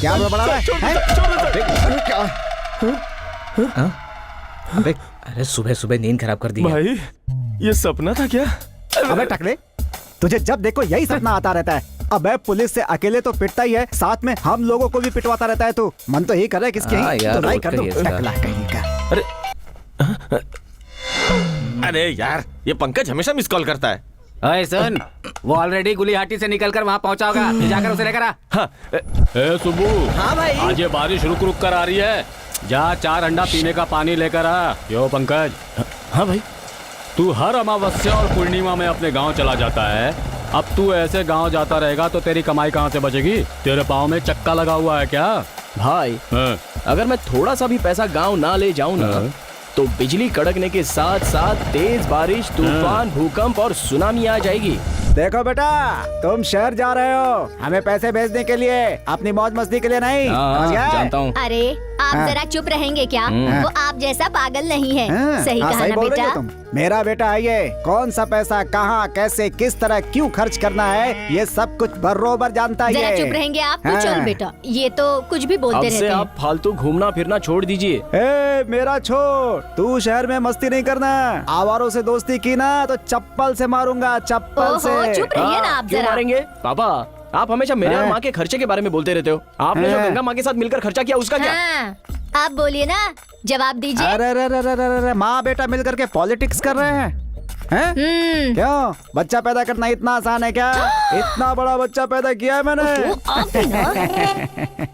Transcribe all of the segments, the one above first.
क्या बड़ा रहा है? अबे अरे सुबह सुबह नींद खराब कर दी भाई ये सपना था क्या? अबे टकले, तुझे जब देखो यही सपना आता रहता है। अबे पुलिस से अकेले तो पिटता ही है, साथ में हम लोगों को भी पिटवाता रहता है। तू मन तो यही कर रहा है किसके यार, तो नहीं कर दो। रोज का टकला कहीं का। अरे यार ये पंकज हमेशा मिस कॉल करता है। अरे सुन, वो ऑलरेडी गुलिहाटी से निकलकर वहाँ पहुँचा होगा। जाकर उसे लेकर आ। हाँ ए सुबू, हाँ भाई। आज ये बारिश रुक रुक कर आ रही है। जा 4 अंडा पीने का पानी लेकर आ। यो पंकज, हाँ भाई। तू हर अमावस्या और पूर्णिमा में अपने गांव चला जाता है। अब तू ऐसे गांव जाता रहेगा तो तेरी कमाई कहाँ से बचेगी? तेरे पाँव में चक्का लगा हुआ है क्या? भाई अगर मैं थोड़ा सा भी पैसा गांव ना ले जाऊं ना तो बिजली कड़कने के साथ साथ तेज बारिश, तूफान, भूकंप और सुनामी आ जाएगी। देखो बेटा, तुम शहर जा रहे हो हमें पैसे भेजने के लिए, अपनी मौज मस्ती के लिए नहीं। समझ गए? जानता हूँ। अरे आप हाँ। जरा चुप रहेंगे क्या? वो आप जैसा पागल नहीं है। सही कहा सही ना बोल रही हो बेटा। तुम। मेरा बेटा है ये, कौन सा पैसा कहाँ कैसे किस तरह क्यों खर्च करना है ये सब कुछ बरोबर जानता है। जरा ये चुप रहेंगे आप तो। हाँ। चल बेटा, ये तो कुछ भी बोलते अब रहते से हैं। आप फालतू घूमना फिरना छोड़ दीजिए। ए मेरा छोड़, तू शहर में मस्ती नहीं करना। आवारों से दोस्ती की ना तो चप्पल से मारूंगा, चप्पल से। ओहो, चुप रहिए ना आप क्यों जरा। मारेंगे? पापा आप हमेशा मेरे और माँ के खर्चे के बारे में बोलते रहते हो। आपने जो गंगा माँ के साथ मिलकर खर्चा किया उसका क्या? हाँ, आप बोलिए ना, जवाब दीजिए। अरे अरे अरे अरे अरे माँ बेटा मिलकर के पॉलिटिक्स कर रहे हैं। हैं? क्यों बच्चा पैदा करना इतना आसान है क्या? इतना बड़ा बच्चा पैदा किया है मैंने। आप भी ना।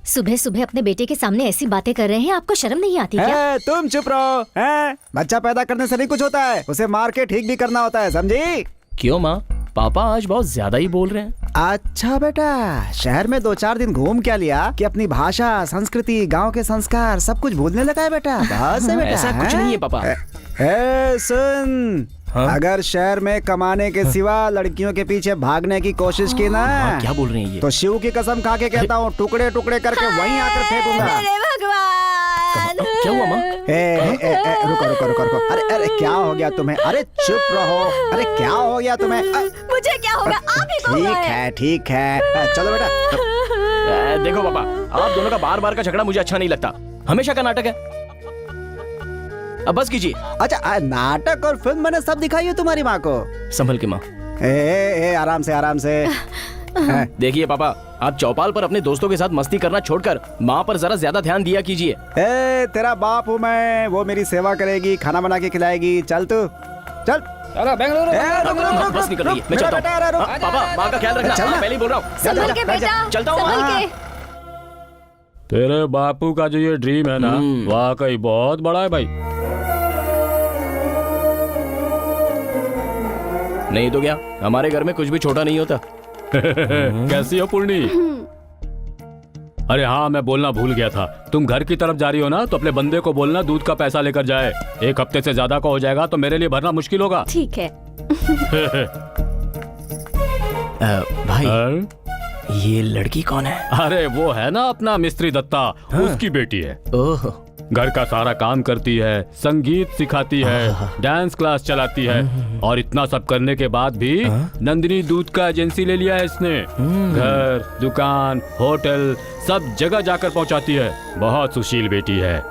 सुबह सुबह अपने बेटे के सामने ऐसी बातें कर रहे हैं, आपको शर्म नहीं आती क्या? तुम चुप रहो। हैं? बच्चा पैदा करने से नहीं कुछ होता है, उसे मार के ठीक भी करना होता है, समझी? क्यों माँ, पापा आज बहुत ज्यादा ही बोल रहे हैं। अच्छा बेटा, शहर में 2-4 दिन घूम क्या लिया कि अपनी भाषा, संस्कृति, गांव के संस्कार सब कुछ भूलने लगा है बेटा? बहुत से बेटा। ऐसा कुछ नहीं है पापा। सुन, अगर शहर में कमाने के सिवा लड़कियों के पीछे भागने की कोशिश की ना, क्या बोल रहे हैं ये? तो शिव की कसम खा के कहता हूँ टुकड़े टुकड़े करके वहीं आकर फेंकूंगा। अरे भगवान, क्या हुआ माँ? रुको रुको रुको रुको। अरे अरे क्या हो गया तुम्हें? अरे चुप रहो। अरे क्या हो गया तुम्हें? मुझे क्या होगा? आप ही को हुआ है। ठीक है चलो बेटा। देखो पापा, आप दोनों का बार बार का झगड़ा मुझे अच्छा नहीं लगता। हमेशा का नाटक है, अब बस कीजिए। अच्छा नाटक और फिल्म मैंने सब दिखाई है तुम्हारी माँ को। संभल के माँ। आराम से आराम से। देखिए पापा, आप चौपाल पर अपने दोस्तों के साथ मस्ती करना छोड़कर माँ पर जरा ज्यादा ध्यान दिया कीजिए। तेरा बाप हूँ मैं, वो मेरी सेवा करेगी, खाना बना के खिलाएगी। चल तू चल। बेंगलुरु बस निकल रही है, मैं चलता हूँ। पापा माँ का ख्याल रखना, चलना। पहले ही बोल रहा हूँ। संभल के बेटा, चलता हूँ। संभल के। तेरे बापू का जो ये ड्रीम है ना, वाकई बहुत बड़ा है भाई। नहीं तो क्या, हमारे घर में कुछ भी छोटा नहीं होता। कैसी हो पूर्णी? अरे हाँ, मैं बोलना भूल गया था। तुम घर की तरफ जा रही हो ना, तो अपने बंदे को बोलना दूध का पैसा लेकर जाए। 1 हफ्ते से ज्यादा का हो जाएगा तो मेरे लिए भरना मुश्किल होगा। ठीक है। भाई ये लड़की कौन है? अरे वो है ना अपना मिस्त्री दत्ता, उसकी बेटी है। ओह, घर का सारा काम करती है, संगीत सिखाती है, डांस क्लास चलाती है, और इतना सब करने के बाद भी नंदिनी दूध का एजेंसी ले लिया है इसने। घर, दुकान, होटल सब जगह जाकर पहुंचाती है। बहुत सुशील बेटी है।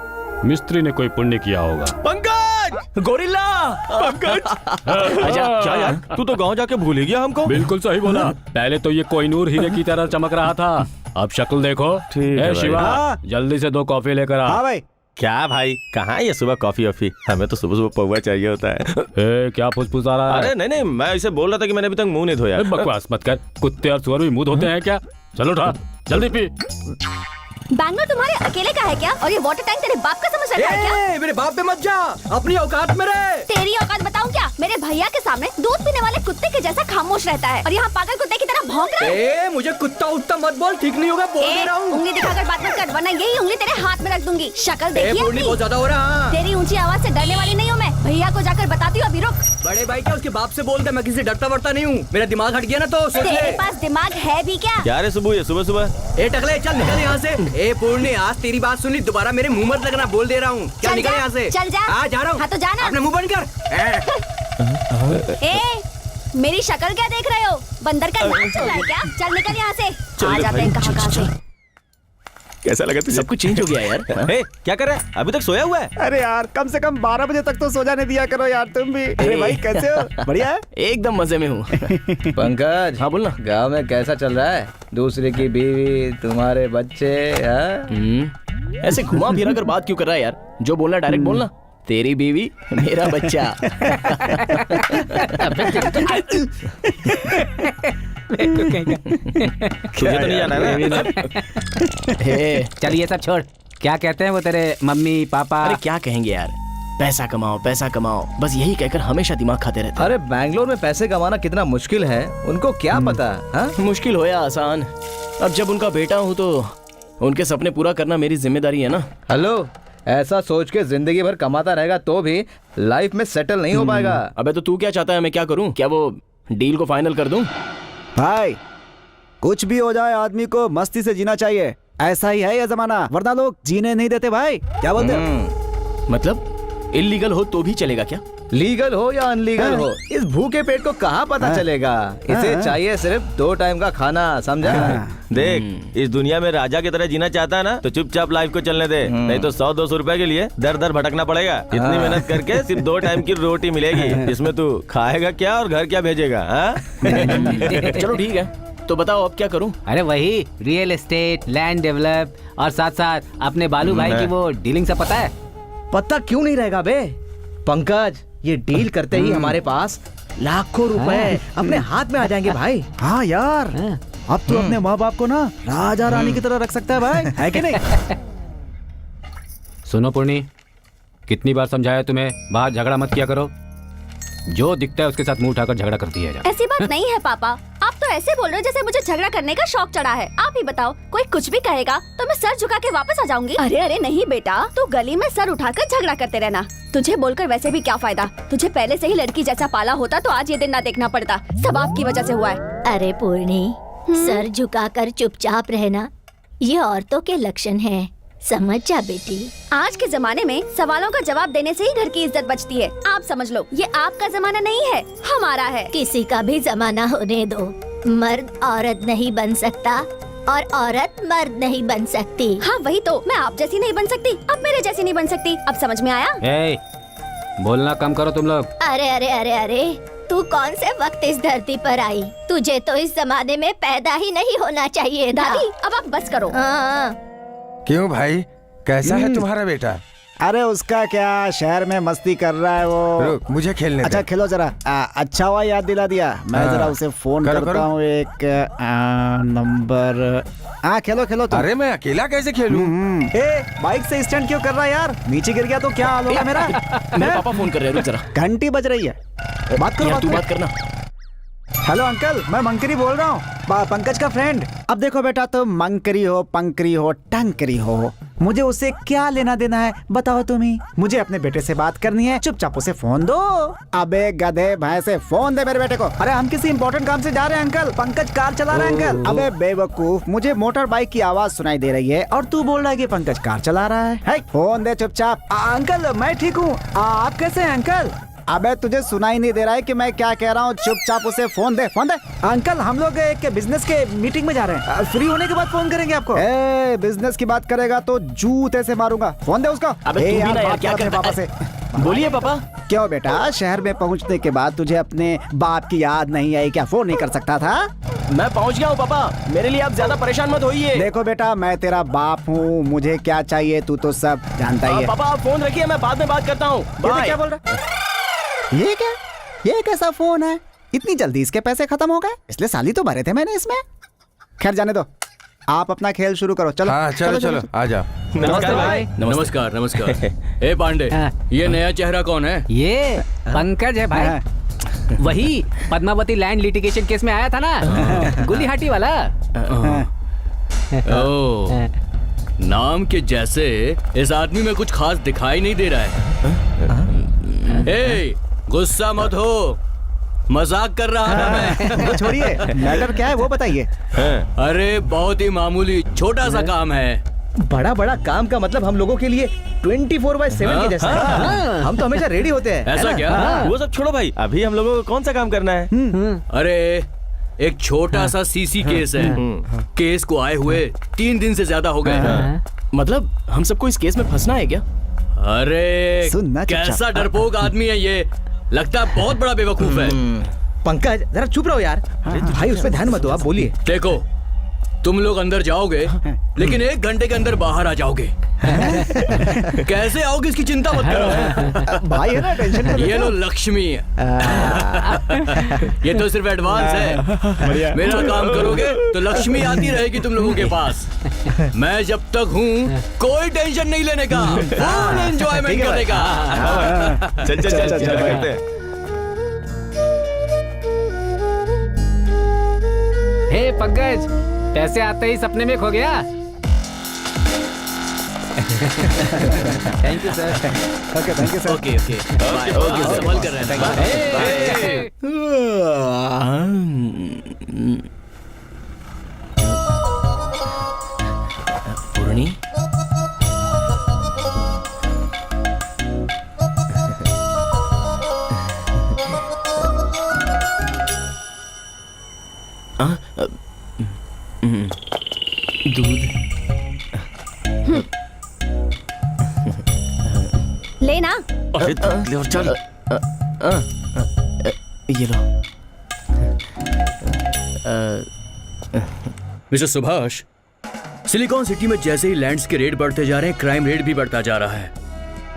मिस्त्री ने कोई पुण्य किया होगा। पंकज, गोरिल्ला, पंकज। आजा। क्या यार, तू तो गांव जाके भूल ही गया हमको। बिल्कुल सही बोला। पहले तो ये कोहिनूर हीरे की तरह चमक रहा था, अब शक्ल देखो। ठीक है भाई। शिवा, हाँ। जल्दी से 2 कॉफी लेकर आ। हाँ भाई। क्या भाई, कहाँ ये सुबह कॉफी वॉफी? हमें तो सुबह सुबह पौवा चाहिए होता है। क्या फुसफुसा रहा है? अरे नहीं नहीं, मैं इसे बोल रहा था कि मैंने अभी तक मुंह नहीं धोया। बकवास मत कर, कुत्ते और सुअर भी मुंह धोते हैं क्या? चलो उठा, जल्दी पी। बैंगलोर तुम्हारे अकेले का है क्या? और ये वाटर टैंक तेरे बाप का समझ रखा है क्या? मेरे बाप पे मत जा, अपनी औकात में रह। तेरी औकात बताऊं क्या? मेरे भैया के सामने दूध पीने वाले कुत्ते के जैसा खामोश रहता है, और यहाँ पागल कुत्ते की तरह भौंक रहा है। मुझे कुत्ता उत्ता मत बोल, ठीक नहीं होगा, बोल दे रहा हूँ। उंगली दिखाकर बात मत कर, वरना यही उंगली तेरे हाथ में रख दूंगी। शक्ल देखिए पूर्णी, बहुत ज्यादा हो रहा। तेरी ऊंची आवाज से डरने वाली नहीं हूँ मैं। भैया को जाकर बताती हूँ, अभी रुक। बड़े भाई क्या उसके बाप से बोल दे, मैं किसी डरता वरता नहीं हूँ। मेरा दिमाग हट गया ना तो सोच तेरे ले। पास दिमाग है भी क्या? क्या रे सुबह, ये सुबह सुबह? ए टकले, चल निकल यहाँ से। ए पूर्णी, आज तेरी बात सुनी, दोबारा मेरे मुंह मत लगना, बोल दे रहा हूँ। चल निकल यहाँ से। चल जा। जा रहा हूँ। हाँ तो जाना। अपना मुंह बंद कर। मेरी शक्ल क्या देख रहे हो? बंदर का नाच चल रहा है क्या? चल निकल यहाँ से। आ जाते हैं कहाँ से। कैसा लगा तुझे? सब कुछ चेंज हो गया यार। ए, क्या कर रहा है? अभी तक सोया हुआ है? अरे यार कम से कम 12 बजे तक तो सो जाने दिया करो यार तुम भी। अरे भाई कैसे हो? बढ़िया है? एकदम मजे में हूँ। पंकज, हाँ बोलना। गांव में कैसा चल रहा है? दूसरे की बीवी, तुम्हारे बच्चे, ऐसे घुमा फिरा कर बात क्यों कर रहा है यार? जो बोलना डायरेक्ट बोलना। तेरी बीवी, मेरा बच्चा। तुझे तो नहीं जाना है ना? चल ये सब छोड़। क्या कहते हैं वो तेरे मम्मी पापा? अरे क्या कहेंगे यार, पैसा कमाओ, बस यही कहकर हमेशा दिमाग खाते रहते अरे बैंगलोर में पैसे कमाना कितना मुश्किल है, उनको क्या पता? हाँ? हैं। मुश्किल हो या आसान, अब जब उनका बेटा हूँ तो उनके सपने पूरा करना मेरी जिम्मेदारी है ना। हेलो, ऐसा सोच के जिंदगी भर कमाता रहेगा तो भी लाइफ में सेटल नहीं हो पाएगा। अबे तो तू क्या चाहता है मैं क्या करूँ? क्या वो डील को फाइनल कर दूं? भाई कुछ भी हो जाए आदमी को मस्ती से जीना चाहिए, ऐसा ही है ये जमाना, वरना लोग जीने नहीं देते भाई। क्या बोलते हो? मतलब इलीगल हो तो भी चलेगा क्या? लीगल हो या अनलीगल हो, इस भूखे पेट को कहाँ पता चलेगा? इसे चाहिए सिर्फ 2 टाइम का खाना, समझा? देख, इस दुनिया में राजा की तरह जीना चाहता है ना तो चुपचाप लाइफ को चलने दे, नहीं तो 100-200 रुपए के लिए दर दर भटकना पड़ेगा। इतनी मेहनत करके सिर्फ 2 टाइम की रोटी मिलेगी, इसमें तू खाएगा क्या और घर क्या भेजेगा? हाँ? चलो ठीक है, तो बताओ अब क्या करूं? अरे वही रियल एस्टेट, लैंड डेवलप और साथ साथ अपने बालू भाई की वो डीलिंग सब पता है? पता क्यों नहीं रहेगा बे? पंकज, ये डील करते ही हमारे पास लाखों रुपए अपने हाथ में आ जाएंगे भाई। हाँ यार, अब तो अपने माँ बाप को ना राजा रानी की तरह रख सकता है भाई, है कि नहीं? सुनो पूर्णी, कितनी बार समझाया तुम्हें, बाहर झगड़ा मत किया करो। जो दिखता है उसके साथ मुंह उठाकर झगड़ा करती है। ऐसी बात नहीं है पापा, आप तो ऐसे बोल रहे हो जैसे मुझे झगड़ा करने का शौक चढ़ा है। आप ही बताओ, कोई कुछ भी कहेगा तो मैं सर झुका के वापस आ जाऊंगी। अरे नहीं बेटा, तू गली में सर उठाकर झगड़ा करते रहना। तुझे बोलकर वैसे भी क्या फायदा, तुझे पहले से ही लड़की जैसा पाला होता तो आज ये दिन ना देखना पड़ता। सब आपकी वजह से हुआ है। अरे पूर्णी, सर झुकाकर चुपचाप रहना ये औरतों के लक्षण हैं, समझ जा बेटी। आज के जमाने में सवालों का जवाब देने से ही घर की इज्जत बचती है। आप समझ लो, ये आपका जमाना नहीं है, हमारा है। किसी का भी जमाना होने दो, मर्द औरत नहीं बन सकता और औरत मर्द नहीं बन सकती। हाँ वही तो, मैं आप जैसी नहीं बन सकती, अब मेरे जैसी नहीं बन सकती। अब समझ में आया? ए, बोलना कम करो तुम लोग। अरे अरे अरे अरे, तू कौन से वक्त इस धरती पर आई? तुझे तो इस जमाने में पैदा ही नहीं होना चाहिए था। दादी अब आप बस करो। हाँ। क्यों भाई, कैसा है तुम्हारा बेटा? अरे उसका क्या, शहर में मस्ती कर रहा है वो। रुक, मुझे खेलने अच्छा दे। खेलो जरा। अच्छा हुआ याद दिला दिया, मैं हाँ। जरा उसे फोन करो, करता करो। हूँ। एक नंबर। हाँ खेलो खेलो तुम। अरे मैं अकेला कैसे खेलूं? ए, बाइक से स्टैंड क्यों कर रहा है यार? नीचे गिर गया तो क्या हाल होगा मेरा? मेरे पापा फोन कर रहे हैं, रुक जरा। घंटी बज रही है, बात करो। यार तू बात करना। हेलो अंकल, मैं मंकरी बोल रहा हूँ, पंकज का फ्रेंड। अब देखो बेटा, तुम मंकरी हो, पंकरी हो, टंकरी हो, मुझे उससे क्या लेना देना है बताओ तुम ही। मुझे अपने बेटे से बात करनी है, चुपचाप उसे फोन दो। अबे गधे भैंसे, फोन दे मेरे बेटे को। अरे हम किसी इंपॉर्टेंट काम से जा रहे हैं अंकल, पंकज कार चला रहा है अंकल। अबे बेवकूफ, मुझे मोटर बाइक की आवाज सुनाई दे रही है और तू बोल रहा है कि पंकज कार चला रहा है। फोन दे चुपचाप। अंकल मैं ठीक हूँ, आप कैसे हैं अंकल? अबे तुझे सुनाई नहीं दे रहा है कि मैं क्या कह रहा हूँ? चुपचाप उसे फोन दे, फोन दे। अंकल हम लोग एक बिजनेस के मीटिंग में जा रहे हैं, फ्री होने के बाद फोन करेंगे आपको। ए, बिजनेस की बात करेगा तो जूते से मारूंगा, फोन दे उसको। अबे तू भी ना यार, क्या करता पापा से। बोलिए पापा। क्यों बेटा, शहर में पहुँचने के बाद तुझे अपने बाप की याद नहीं आई क्या? फोन नहीं कर सकता था? मैं पहुंच गया हूँ पापा, मेरे लिए आप ज्यादा परेशान मत होइए। देखो बेटा, मैं तेरा बाप हूँ, मुझे क्या चाहिए तू तो सब जानता ही है। पापा आप फोन रखिए, मैं बाद में बात करता हूँ। क्या बोल रहा? ये क्या, ये कैसा फोन है? इतनी जल्दी इसके पैसे खत्म हो गए? इसलिए साली तो भरे थे मैंने इसमें। खैर जाने दो, आप अपना खेल शुरू करो। चलो हाँ चलो चलो, आ जाओ। नमस्कार भाई। नमस्कार नमस्कार। ए पांडे, ये नया चेहरा कौन है? ये पंकज है भाई, वही पद्मावती लैंड लिटिगेशन केस में आया था ना, गुलिहाटी वाला। ओ, नाम के जैसे इस आदमी में कुछ खास दिखाई नहीं दे रहा है। ए, गुस्सा मत हो, मजाक कर रहा था मैं। वो छोड़िए, मैटर क्या है वो बताइए। अरे बहुत ही मामूली छोटा सा काम है। बड़ा बड़ा काम का मतलब हम लोगों के लिए 24/7 के जैसा है। हम तो हमेशा रेडी होते हैं। ऐसा क्या? वो सब छोड़ो भाई, अभी हम लोगों को कौन सा काम करना है? अरे एक छोटा सा सीसी केस है। केस को आए हुए 3 दिन से ज्यादा हो गए। मतलब हम सबको इस केस में फंसना है क्या? अरे सुनना चुपचाप। कैसा डरपोक आदमी है ये, लगता है बहुत बड़ा बेवकूफ है। पंकज जरा चुप रहो यार। भाई उस पर ध्यान मत दो, आप बोलिए। देखो तुम लोग अंदर जाओगे लेकिन 1 घंटे के अंदर बाहर आ जाओगे। कैसे आओगे इसकी चिंता मत करो। भाई है ना, टेंशन मत ये लो लक्ष्मी। ये तो सिर्फ एडवांस है। मेरा काम करोगे तो लक्ष्मी आती रहेगी तुम लोगों के पास। मैं जब तक हूँ कोई टेंशन नहीं लेने का, फुल एंजॉयमेंट करने का। चल चल चल चल करते हैं। हे पंकज, पैसे आते ही सपने में खो गया। Thank you sir. Okay thank you sir. Okay okay okay, संभल कर रहना। पूर्णी, दूध लेना। अरे ले और चल। ये लो। मिस्टर सुभाष, सिलिकॉन सिटी में जैसे ही लैंड्स के रेट बढ़ते जा रहे हैं, क्राइम रेट भी बढ़ता जा रहा है।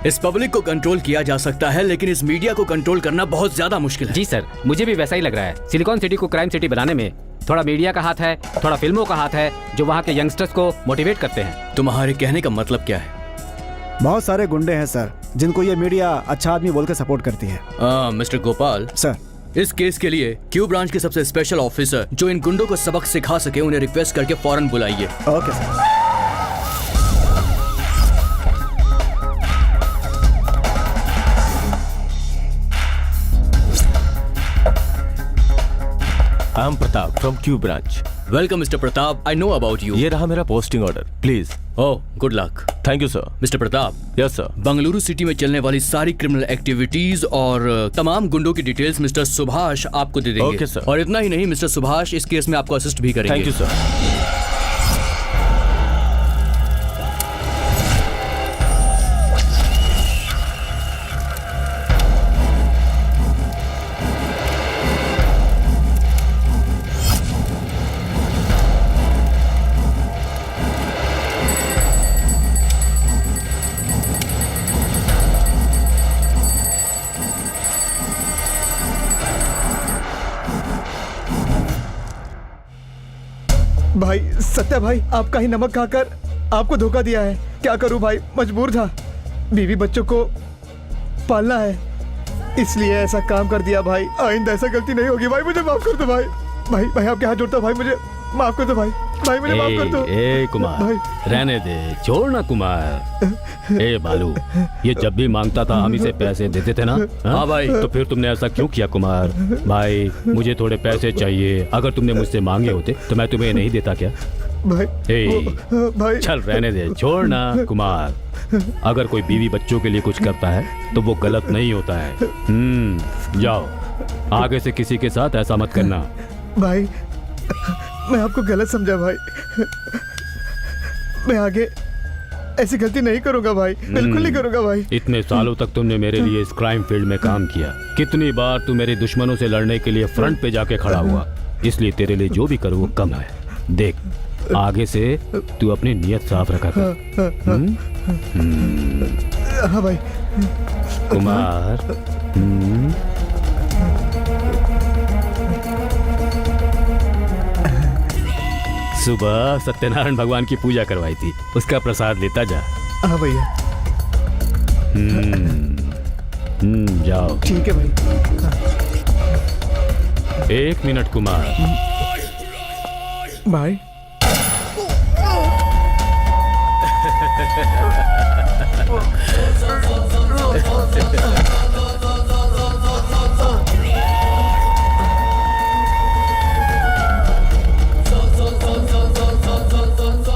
इस पब्लिक को कंट्रोल किया जा सकता है लेकिन इस मीडिया को कंट्रोल करना बहुत ज्यादा मुश्किल है। जी सर, मुझे भी वैसा ही लग रहा है। सिलिकॉन सिटी को क्राइम सिटी बनाने में थोड़ा मीडिया का हाथ है, थोड़ा फिल्मों का हाथ है जो वहाँ के यंगस्टर्स को मोटिवेट करते हैं। तुम्हारे कहने का मतलब क्या है? बहुत सारे गुंडे हैं सर, जिनको ये मीडिया अच्छा आदमी बोल के सपोर्ट करती है। मिस्टर गोपाल सर, इस केस के लिए क्यू ब्रांच के सबसे स्पेशल ऑफिसर जो इन गुंडों को सबक सिखा सके, उन्हें रिक्वेस्ट करके फौरन बुलाइए। Okay sir. I am Pratap from Q branch. Welcome mister Pratap, I know about you. ये रहा मेरा posting order, please. Oh good luck. Thank you sir. Mister Pratap, yes sir. Bengaluru city में चलने वाली सारी क्रिमिनल एक्टिविटीज और तमाम गुंडों की डिटेल्स मिस्टर सुभाष आपको दे देंगे। Okay, sir. और इतना ही नहीं, मिस्टर सुभाष इस केस में आपको असिस्ट भी करेंगे। Thank you sir. भाई सत्या भाई, आपका ही नमक खाकर आपको धोखा दिया है। क्या करूं भाई, मजबूर था। बीवी बच्चों को पालना है, इसलिए ऐसा काम कर दिया भाई। आइंदा ऐसा गलती नहीं होगी भाई, मुझे माफ कर दो भाई। भाई भाई आपके हाथ जोड़ता हूं भाई, मुझे माफ कर दो भाई। भाई मुझे माफ कर दो। ए कुमार, भाई। रहने दे, छोड़ ना कुमार। ए बालू, ये जब भी मांगता था हम इसे पैसे देते थे ना। हाँ भाई। तो फिर तुमने ऐसा क्यों किया कुमार? भाई मुझे थोड़े पैसे चाहिए, अगर तुमने मुझसे मांगे होते तो मैं तुम्हें नहीं देता क्या? भाई ए, भाई चल रहने दे, छोड़ ना कुमार। अगर कोई बीवी बच्चों के लिए कुछ करता है तो वो गलत नहीं होता है। जाओ, आगे से किसी के साथ ऐसा मत करना। भाई मैं आपको गलत समझा भाई, मैं आगे ऐसी गलती नहीं करूंगा भाई, बिल्कुल नहीं करूंगा भाई। इतने सालों तक तुमने मेरे लिए इस क्राइम फील्ड में काम किया, कितनी बार तू मेरे दुश्मनों से लड़ने के लिए फ्रंट पे जाके खड़ा हुआ, इसलिए तेरे लिए जो भी करूँ वो कम है। देख, आगे से तू अपनी नियत साफ रखा कर। हाँ भाई। कुमार, सुबह सत्यनारायण भगवान की पूजा करवाई थी, उसका प्रसाद लेता जा। हाँ भैया। जाओ। ठीक है भाई। 1 मिनट कुमार। भाई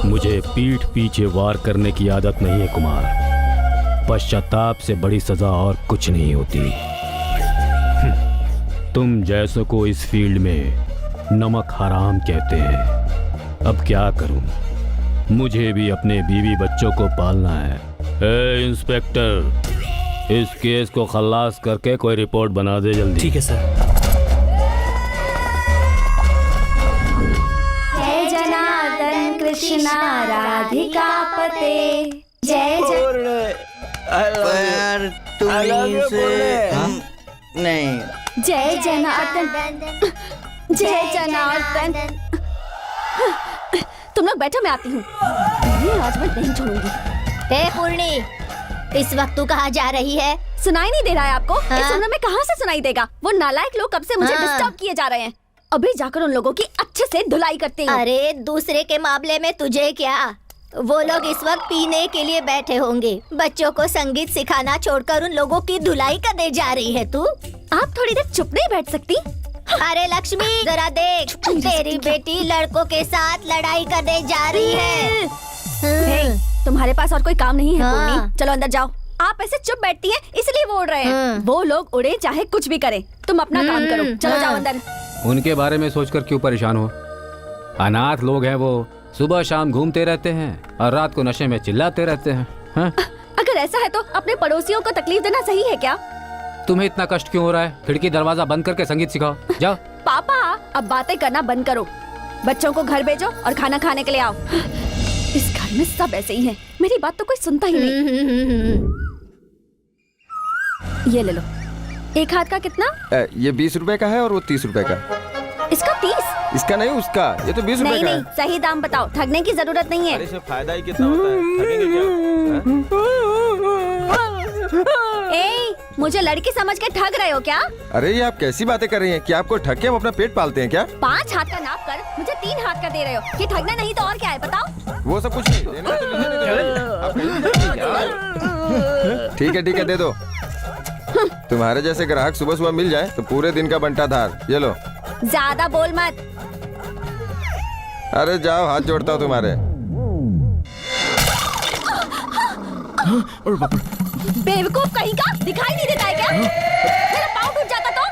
मुझे पीठ पीछे वार करने की आदत नहीं है कुमार। पश्चाताप से बड़ी सजा और कुछ नहीं होती। तुम जैसों को इस फील्ड में नमक हराम कहते हैं। अब क्या करूं, मुझे भी अपने बीवी बच्चों को पालना है। ए इंस्पेक्टर, इस केस को खल्लास करके कोई रिपोर्ट बना दे जल्दी। ठीक है सर। जय जनार्दन कृष्णा राधिका पते, जय नहीं, जय जनार्दन, जय जनार्दन। तुम लोग बैठो, मैं आती हूँ। आज मैं नहीं छोड़ूंगी। हे पूर्णी, इस वक्त तू कहाँ जा रही है? सुनाई नहीं दे रहा है आपको? हाँ? इस उम्र में कहाँ से सुनाई देगा? वो नालायक लोग कब से मुझे हाँ। डिस्टर्ब किए जा रहे हैं। अभी जाकर उन लोगों की अच्छे से धुलाई करती हूँ। अरे दूसरे के मामले में तुझे क्या? वो लोग इस वक्त पीने के लिए बैठे होंगे। बच्चों को संगीत सिखाना छोड़कर उन लोगों की धुलाई करने जा रही है तू? आप थोड़ी देर चुप नहीं बैठ सकती? अरे लक्ष्मी, जरा देख, तेरी बेटी लड़कों के साथ लड़ाई करने जा रही है। हे, तुम्हारे पास और कोई काम नहीं है हाँ। पूर्णी? चलो अंदर जाओ। आप ऐसे चुप बैठती हैं इसलिए वो उड़ रहे हैं। वो लोग उड़े चाहे कुछ भी करें, तुम अपना काम करो। चलो जाओ अंदर। उनके बारे में सोचकर क्यों परेशान हो? अनाथ लोग हैं वो, सुबह शाम घूमते रहते हैं और रात को नशे में चिल्लाते रहते हैं। हाँ? अगर ऐसा है तो अपने पड़ोसियों को तकलीफ देना सही है क्या? तुम्हें इतना कष्ट क्यों हो रहा है? खिड़की दरवाजा बंद करके संगीत सिखाओ, जाओ। पापा, अब बातें करना बंद करो। बच्चों को घर भेजो और खाना खाने के लिए आओ। इस घर में सब ऐसे ही हैं। मेरी बात तो कोई सुनता ही नहीं। ये ले लो। एक हाथ का कितना? ये 20 रुपए का है और वो 30 रुपए का। इसका 30? इसका नहीं, उसका। ये तो 20 रुपए नहीं का नहीं, है। सही दाम बताओ, ठगने की जरूरत नहीं है। अरे इसमें फायदा ही कितना होता है, ठगेंगे क्या? ए, मुझे लड़की समझ के ठग रहे हो क्या? अरे ये आप कैसी बातें कर रही हैं? क्या आपको ठग के हम अपना पेट पालते हैं क्या? 5 हाथ का नाप कर मुझे 3 हाथ का दे रहे हो। ये ठगना नहीं तो और क्या है बताओ? वो सब कुछ नहीं, देना है तो ठीक है, ठीक है, दे दो। तुम्हारे जैसे ग्राहक सुबह सुबह मिल जाए तो पूरे दिन का बंटा धार। ये लो। ज्यादा बोल मत। अरे जाओ, हाथ जोड़ता हूँ तुम्हारे। बेवकूफ कहीं का, दिखाई नहीं देता है क्या? मेरा पाँव टूट जाता तो?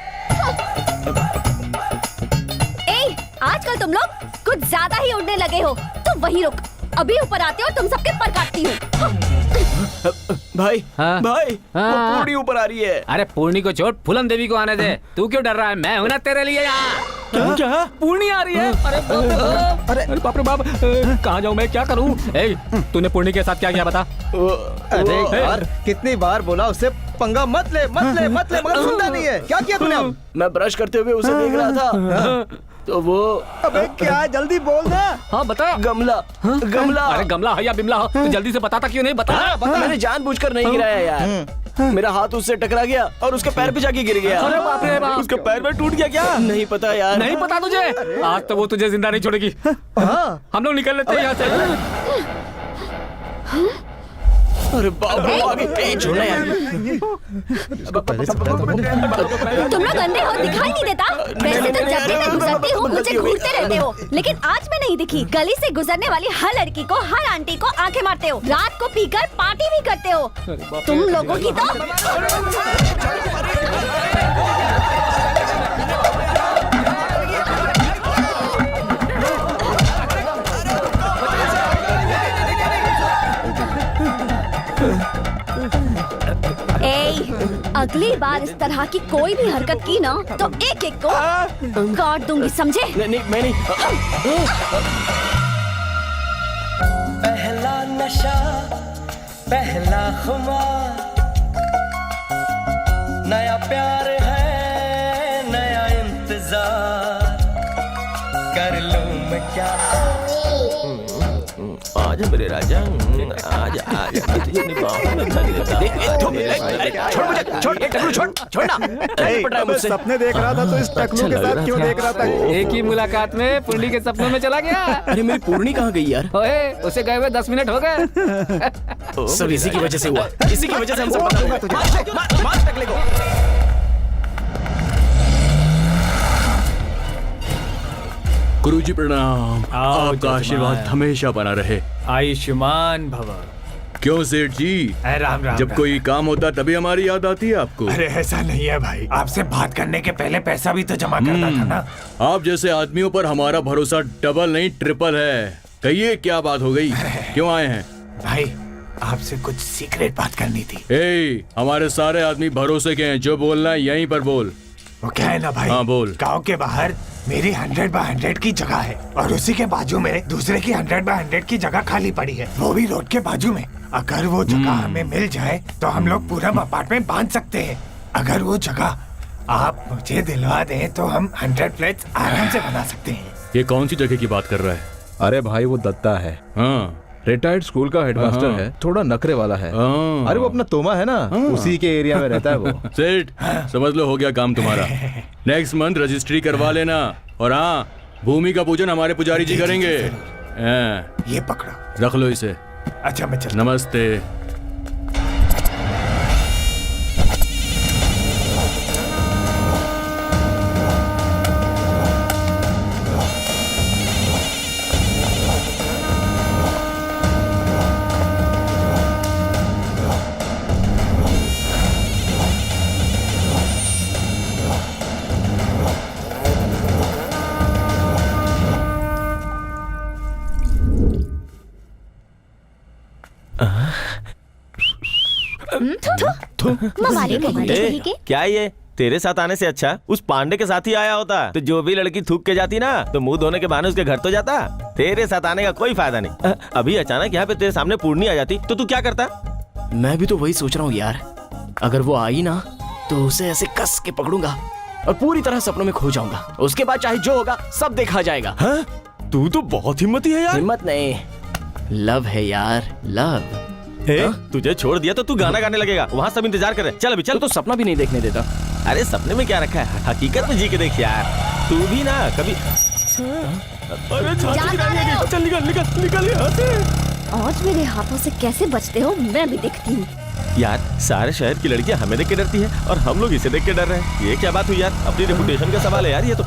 ए, आजकल तुम लोग कुछ ज्यादा ही उड़ने लगे हो। तुम वहीं रुक, अभी ऊपर आते हो, तुम सबके पर काटती हूँ। भाई, हाँ? भाई, हाँ? वो पूर्णी ऊपर आ रही है। अरे पूर्णी को छोड़, फूलन देवी को आने दे। तू क्यों डर रहा है? मैं हूं ना तेरे लिए यहाँ। क्या? पूर्णी आ रही है? अरे बाप रे बाप, कहाँ जाऊँ मैं, क्या करूँ? तूने पूर्णी के साथ क्या किया बता? अरे यार, कितनी बार बोला उससे पंगा मत ले, मत ले, मत ले, मगर सुनता नहीं है। क्या किया तूने अब? मैं ब्रश करते हुए उसे देख रहा था तो वो। अबे क्या, जल्दी बोल ना। हाँ बता। गमला, गमला। अरे गमला हो या बिमला हो, तू जल्दी से बताता क्यों नहीं? बता। मैंने जानबूझकर नहीं गिराया यार। मेरा हाथ उससे टकरा गया और उसके पैर पे जाके गिर गया। अरे बाप रे बाप, उसका पैर में टूट गया क्या? नहीं पता यार। नहीं पता तुझे? आज तो वो तुझे जिंदा नहीं छोड़ेगी। हम लोग निकल लेते हैं यहाँ से। अरे बाप रे, आगे छोड़ना यार। तुम लोग अंधे हो, दिखाई नहीं देता? वैसे तो जब भी मैं गुजरती हूँ मुझे घूरते रहते हो, लेकिन आज मैं नहीं दिखी। गली से गुजरने वाली हर लड़की को, हर आंटी को आंखें मारते हो। रात को पीकर पार्टी भी करते हो। तुम लोगों की तो अगली बार इस तरह की कोई भी हरकत की ना तो एक एक को काट दूंगी, समझे? नहीं, मैं नहीं। पहला नशा, पहला खुमार, नया प्यार है, नया इंतजार, कर लूं मैं क्या? आजा मेरे राजा, आजा आजा, तुझे अपनी बाहों में भर लेता हूँ। छोड़ना मुझसे। सपने देख रहा था तो इस टकलू के साथ क्यों देख रहा था? एक ही मुलाकात में पूर्णी के सपनों में चला गया। अरे मेरी पूर्णी कहाँ गई यार? ओए, उसे गए हुए 10 मिनट हो गए। सब इसी की वजह से हुआ। इसी की वजह से हम सब बता दूंगा। मार टकले को। गुरुजी प्रणाम। आपका आशीर्वाद हमेशा बना रहे। आयुष्मान भव। क्यों सेठ जी? राम राम। जब कोई काम होता तभी हमारी याद आती है आपको। अरे ऐसा नहीं है भाई, आपसे बात करने के पहले पैसा भी तो जमा करना था ना। आप जैसे आदमियों पर हमारा भरोसा डबल नहीं ट्रिपल है। कहिए क्या बात हो गई, क्यों आए हैं? भाई आपसे कुछ सीक्रेट बात करनी थी। हमारे सारे आदमी भरोसे के हैं, जो बोलना है यहीं पर बोल। वो क्या है ना भाई, हाँ बोल। गांव के बाहर मेरी 100x100 की जगह है और उसी के बाजू में दूसरे की 100x100 की जगह खाली पड़ी है, वो भी रोड के बाजू में। अगर वो जगह हमें मिल जाए तो हम लोग पूरा अपार्टमेंट बांध सकते हैं। अगर वो जगह आप मुझे दिलवा दें तो हम 100 फ्लैट्स आराम से बना सकते हैं। ये कौन सी जगह की बात कर रहा है? अरे भाई वो दत्ता है, हाँ रिटायर्ड स्कूल का हेडमास्टर है, थोड़ा नखरे वाला है। अरे वो अपना तोमा है ना, उसी के एरिया में रहता है वो। सेठ समझ लो हो गया काम तुम्हारा। नेक्स्ट मंथ रजिस्ट्री करवा लेना और हाँ भूमि का पूजन हमारे पुजारी जी करेंगे। ये पकड़ो, रख लो इसे। अच्छा मैं चल। नमस्ते। क्या ये तेरे साथ आने से अच्छा उस पांडे के साथ ही आया होता। तो जो भी लड़की थूक के जाती ना तो मुंह धोने के बहाने उसके घर तो जाता। तेरे साथ आने का कोई फायदा नहीं। अभी अचानक यहाँ पे तेरे सामने पूर्णी आ जाती तो तू क्या करता? मैं भी तो वही सोच रहा हूँ यार, अगर वो आई ना तो उसे ऐसे कस के पकड़ूंगा और पूरी तरह सपनों में खो जाऊंगा। उसके बाद चाहे जो होगा सब देखा जाएगा। तू तो बहुत हिम्मती है यार। हिम्मत नहीं, लव है यार, लव। तुझे छोड़ दिया तो तू गाना गाने लगेगा, वहाँ सब इंतजार कर रहे। चल अभी चल। तो सपना भी नहीं देखने देता। अरे सपने में क्या रखा है, हकीकत में जी के देख यार। तू भी ना कभी। अरे चल निकल निकल निकल यहाँ से। आज मेरे हाथों से कैसे बचते हो मैं भी देखती हूँ। यार सारे शहर की लड़कियां हमें देख के डरती है और हम लोग इसे देख के डर रहे हैं। ये क्या बात हुई यार, अपनी रेपुटेशन का सवाल है यार ये तो।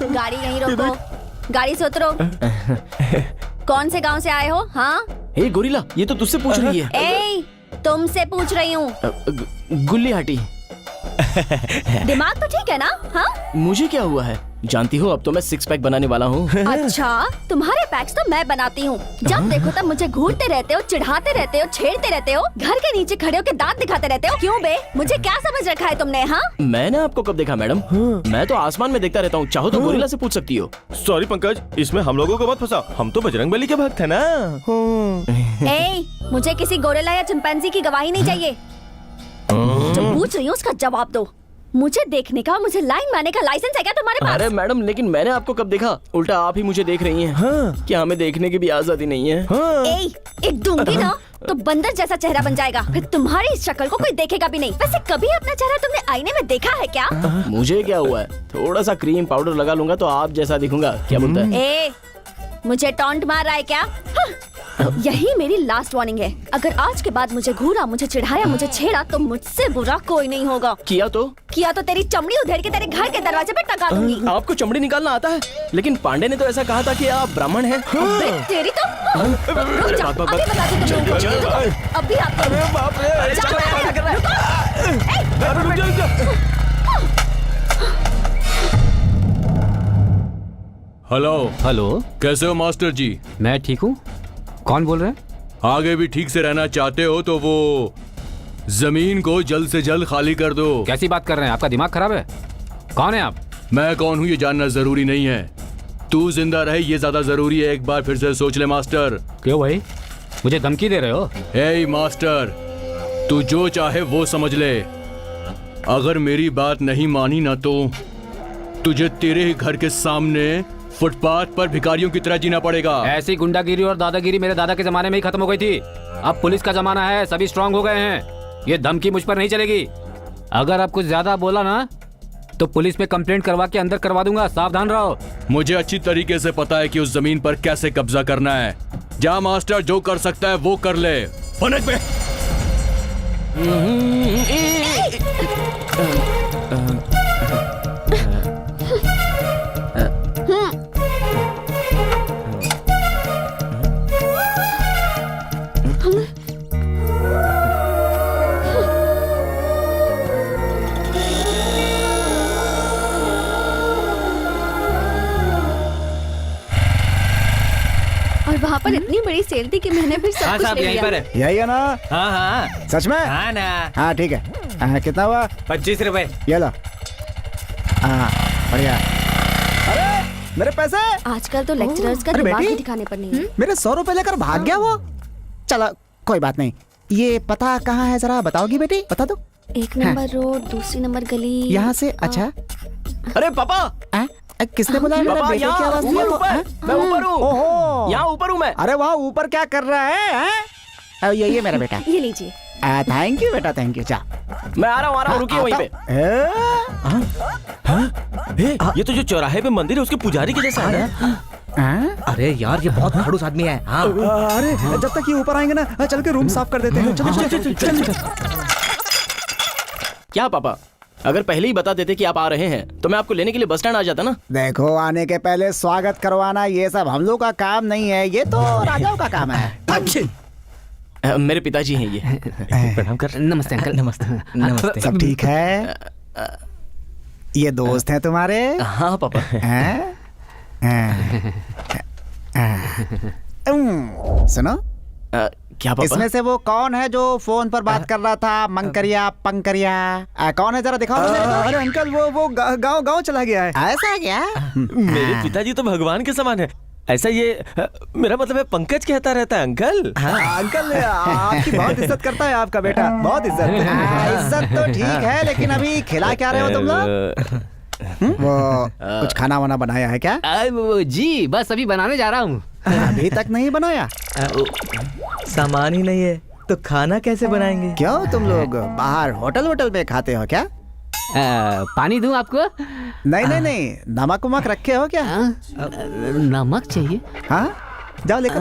गाड़ी यहीं रोको, गाड़ी से उतरो। कौन से गांव से आए हो? हाँ हे गोरिल्ला, ये तो तुझसे पूछ रही है। ए, तुमसे पूछ रही हूँ। गुल्लीहाटी। दिमाग तो ठीक है ना? हाँ मुझे क्या हुआ है जानती हो, अब तो मैं 6 पैक बनाने वाला हूँ। अच्छा तुम्हारे पैक्स तो मैं बनाती हूँ। जब देखो तब मुझे घूरते रहते हो, चिढ़ाते रहते हो, छेड़ते रहते हो, घर के नीचे खड़े होकर दांत दिखाते रहते हो। क्यों बे, मुझे क्या समझ रखा है तुमने? हाँ मैंने आपको कब देखा मैडम? मैं तो आसमान में देखता रहता हूँ, चाहो तो गोरिल्ला से पूछ सकती हो। सॉरी पंकज, इसमें हम लोगों को मत फंसाओ, हम तो बजरंग बली के भक्त है ना। ए, मुझे किसी गोरिल्ला या चिंपैंजी की गवाही नहीं चाहिए। जो पूछ रही हूँ उसका जवाब दो। मुझे देखने का, मुझे लाइन मारने का लाइसेंस है क्या तुम्हारे पास? अरे मैडम, लेकिन मैंने आपको कब देखा? उल्टा आप ही मुझे देख रही हैं। क्या हमें देखने की भी आजादी नहीं है? एक दूंगी ना तो बंदर जैसा चेहरा बन जाएगा, फिर तुम्हारी इस शक्ल को कोई देखेगा भी नहीं। वैसे कभी अपना चेहरा तुमने आईने में देखा है क्या? मुझे क्या हुआ है, थोड़ा सा क्रीम पाउडर लगा लूंगा तो आप जैसा दिखूंगा। क्या बोलता है? ए, मुझे टॉन्ट मार रहा है क्या? यही मेरी लास्ट वार्निंग है। अगर आज के बाद मुझे घूरा, मुझे चिढ़ाया, मुझे छेड़ा तो मुझसे बुरा कोई नहीं होगा। किया तो तेरी चमड़ी उधेड़ के तेरे घर के दरवाजे पे टंगा दूंगी। आपको चमड़ी निकालना आता है? लेकिन पांडे ने तो ऐसा कहा था कि आप ब्राह्मण हैं। तेरी तो रुक जा, अभी बताती हूँ तुम लोगों को। अभी हेलो, कैसे हो मास्टर जी? मैं ठीक हूँ। कौन बोल रहे हैं? आगे भी ठीक से रहना चाहते हो तो वो जमीन को जल्द से जल्द खाली कर दो। कैसी बात कर रहे हैं, आपका दिमाग खराब है? कौन है आप? मैं कौन हूँ ये जानना जरूरी नहीं है, तू जिंदा रहे ये ज्यादा जरूरी है। एक बार फिर से सोच ले मास्टर। क्यों भाई, मुझे धमकी दे रहे हो? हे मास्टर, तू जो चाहे वो समझ ले। अगर मेरी बात नहीं मानी ना तो तुझे तेरे ही घर के सामने फुटपाथ पर भिखारियों की तरह जीना पड़ेगा। ऐसी गुंडागिरी और दादागिरी मेरे दादा के जमाने में ही खत्म हो गई थी। अब पुलिस का जमाना है, सभी स्ट्रांग हो गए हैं। ये धमकी मुझ पर नहीं चलेगी। अगर आप कुछ ज्यादा बोला ना तो पुलिस में कंप्लेंट करवा के अंदर करवा दूंगा, सावधान रहो। मुझे अच्छी तरीके से पता है कि उस जमीन पर कैसे कब्जा करना है। जा मास्टर, जो कर सकता है वो कर ले। फनक पे। वहाँ पर इतनी बड़ी सेल थी कि मैंने फिर सब कुछ ले लिया। यही है ना? हाँ हाँ सच में? हाँ ना। हाँ ठीक है। कितना हुआ? 25 रुपए। ये लो। हाँ बढ़िया। अरे मेरे पैसे! आजकल तो लेक्चरर्स का अरे दिमाग बेटी, ही ठिकाने पर नहीं है। मेरे 100 रुपए लेकर भाग गया वो। चलो कोई बात नहीं। ये पता कहाँ है जरा बताओगी बेटी? बता दो। 1 नंबर रोड, दूसरी नंबर गली। यहाँ से? अच्छा। अरे पापा, किसने बुलाया? मेरे पापा बेटे की आवाज यहाँ ऊपर, मैं ऊपर हूँ। ओहो, यहाँ ऊपर हूँ मैं। अरे वहाँ ऊपर क्या कर रहा है? ये मेरा बेटा। ये लीजिए। थैंक यू बेटा, थैंक यू। जा मैं आ रहा हूँ, रुकिए वहीं पे। ये तो जो चौराहे पे मंदिर है उसके पुजारी के जैसा है। अरे यार ये बहुत खड़ूस आदमी है। हाँ। अरे जब तक ये ऊपर आएंगे ना, चल के रूम साफ कर देते हैं। चलो चल। क्या पापा, अगर पहले ही बता देते कि आप आ रहे हैं तो मैं आपको लेने के लिए बस स्टैंड आ जाता ना। देखो, आने के पहले स्वागत करवाना ये सब हम लोग का काम नहीं है, ये तो राजाओं का काम है। मेरे पिताजी हैं ये। प्रणाम कर। नमस्ते अंकल। नमस्ते। सब ठीक है? ये दोस्त हैं तुम्हारे? हाँ पापा। सुनो, क्या पापा? इसमें से वो कौन है जो फोन पर बात कर रहा था? मंकरिया पंकरिया कौन है? जरा दिखाओ। अरे अंकल, वो गांव चला गया है। ऐसा क्या? मेरे पिताजी तो भगवान के समान है। ऐसा ये मेरा मतलब है पंकज कहता रहता है अंकल। अंकल आपकी बहुत इज्जत करता है आपका बेटा, बहुत इज्जत। इज्जत तो ठीक है, लेकिन अभी खिला क्या रहे हो तुम लोग? वो कुछ खाना वाना बनाया है क्या? जी बस अभी बनाने जा रहा हूँ। अभी तक नहीं बनाया? सामान ही नहीं है तो खाना कैसे बनाएंगे? क्यों, तुम लोग बाहर होटल में खाते हो क्या? पानी दूं आपको? नहीं, नमक वमक रखे हो क्या? नमक चाहिए? हाँ, जाओ लेकर।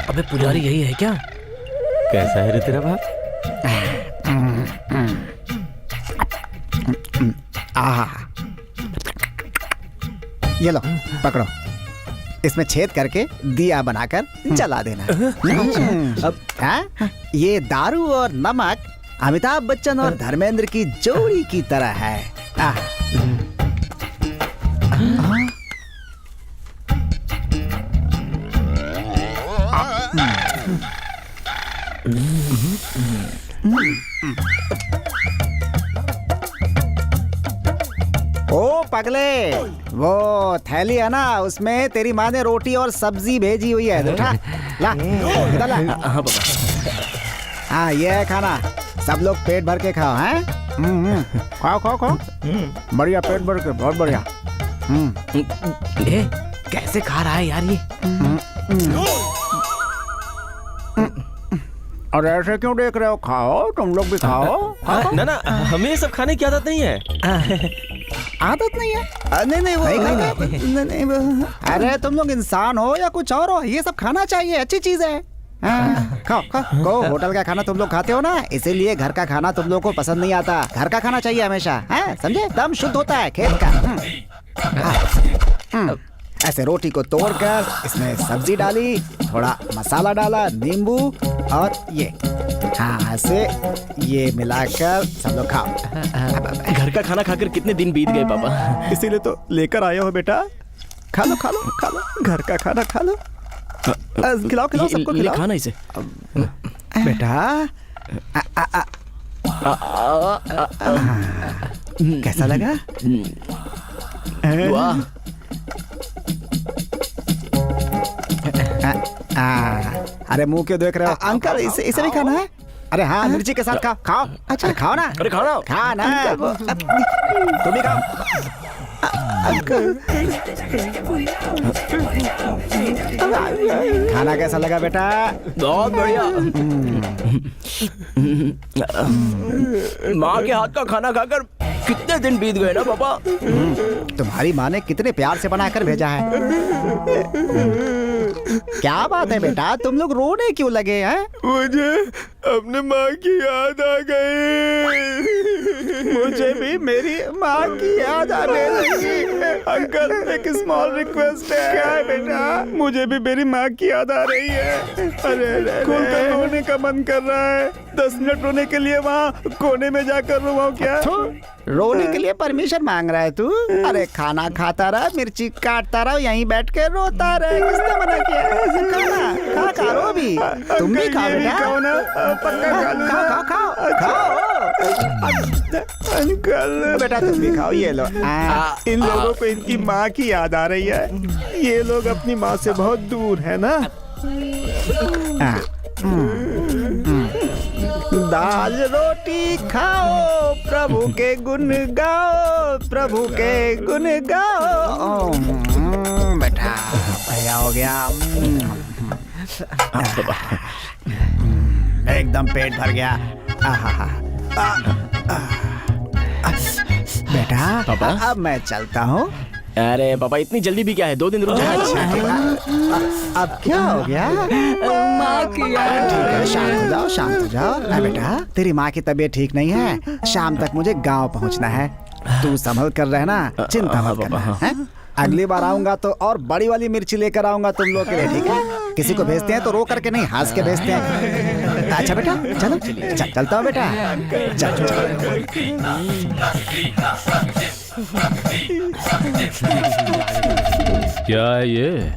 अबे पुजारी यही है क्या? कैसा है रे तेरा बाप? ये लो पकड़ो, इसमें छेद करके दिया बनाकर जला देना। अब ये दारू और नमक अमिताभ बच्चन और धर्मेंद्र की जोड़ी की तरह है। ओ पगले, वो थैली है ना, उसमें तेरी माँ ने रोटी और सब्जी भेजी हुई है। देखा? ला, इधर ला। हाँ पापा। हाँ ये है खाना, सब लोग पेट भर के खाओ। हैं? खाओ। बढ़िया, पेट भर के, बहुत बढ़िया। कैसे खा रहा है यार ये? और ऐसे क्यों देख रहे हो? खाओ, तुम लोग भी खाओ। ना हमें ये सब खाने की आदत नहीं है। आदत नहीं है? नहीं वो नहीं। अरे तुम लोग इंसान हो या कुछ और हो, ये सब खाना चाहिए, अच्छी चीज है। खाओ। होटल का खाना तुम लोग खाते हो ना, इसीलिए घर का खाना तुम लोग को पसंद नहीं आता। घर का खाना चाहिए हमेशा, समझे? दम शुद्ध होता है खेत का। ऐसे रोटी को तोड़कर इसमें सब्जी डाली, थोड़ा मसाला डाला, नींबू और ये, ऐसे ये मिलाकर सब लोग खाओ। घर का खाना खाकर कितने दिन बीत गए पापा। इसीलिए तो लेकर आया हो बेटा। खा लो। घर का खाना खा लो। खिलाओ सबको, खिलाओ। खाना इसे बेटा। कैसा लगा? वाह। अरे मुंह क्यों देख रहे हो? अंकल इसे भी खाना है? अरे हाँ, मिर्ची के साथ खाओ। अच्छा खाओ ना। अरे खाना तुम भी खाओ। खाना कैसा लगा बेटा? बहुत बढ़िया। माँ के हाथ का खाना खाकर कितने दिन बीत गए ना पापा। तुम्हारी माँ ने कितने प्यार से बनाकर भेजा है। क्या बात है बेटा, तुम लोग रोने क्यों लगे हैं? मुझे अपने माँ की याद आ गई। मुझे भी मेरी माँ की याद आने लगी। अंकल, एक स्मॉल रिक्वेस्ट है। क्या है बेटा? मुझे भी मेरी माँ की याद आ रही है। अरे खोलकर रोने का मन कर रहा है। 10 मिनट रोने के लिए वहाँ कोने में जाकर रोवाऊं क्या? रोने के लिए परमिशन मांग रहा है तू? अरे खाना खाता रहा, मिर्ची काटता रहा, यहीं बैठ के रोता रहे। किसने मना किया? खाना खा रो भी। तुम भी खाओ बेटा। खाओ खाओ खाओ। अंकल बेटा तुम भी खाओ। ये लो। इन लोगों को इनकी माँ की याद आ रही है। ये लोग अपनी माँ से बहुत दूर है ना। दाल रोटी खाओ, प्रभु के गुण गाओ, प्रभु के गुण गाओ। बेटा भैया हो गया। एकदम पेट भर गया। बेटा पापा? अब मैं चलता हूँ। अरे पापा इतनी जल्दी भी क्या है, 2 दिन रुक जाओ। अब क्या हो गया? माँ की याद। ठीक है, शांत हो जाओ, शांत हो जाओ। ना बेटा, तेरी माँ की तबीयत ठीक नहीं है। शाम तक मुझे गांव पहुंचना है। तू संभल कर रहना, चिंता मत करना। हैं? अगली बार आऊंगा तो और बड़ी वाली मिर्ची लेकर आऊंगा तुम लोग के लिए, ठीक है? किसी को भेजते हैं तो रो करके नहीं, हंस के भेजते हैं। अच्छा बेटा, चलो चलता हूँ बेटा। क्या है ये?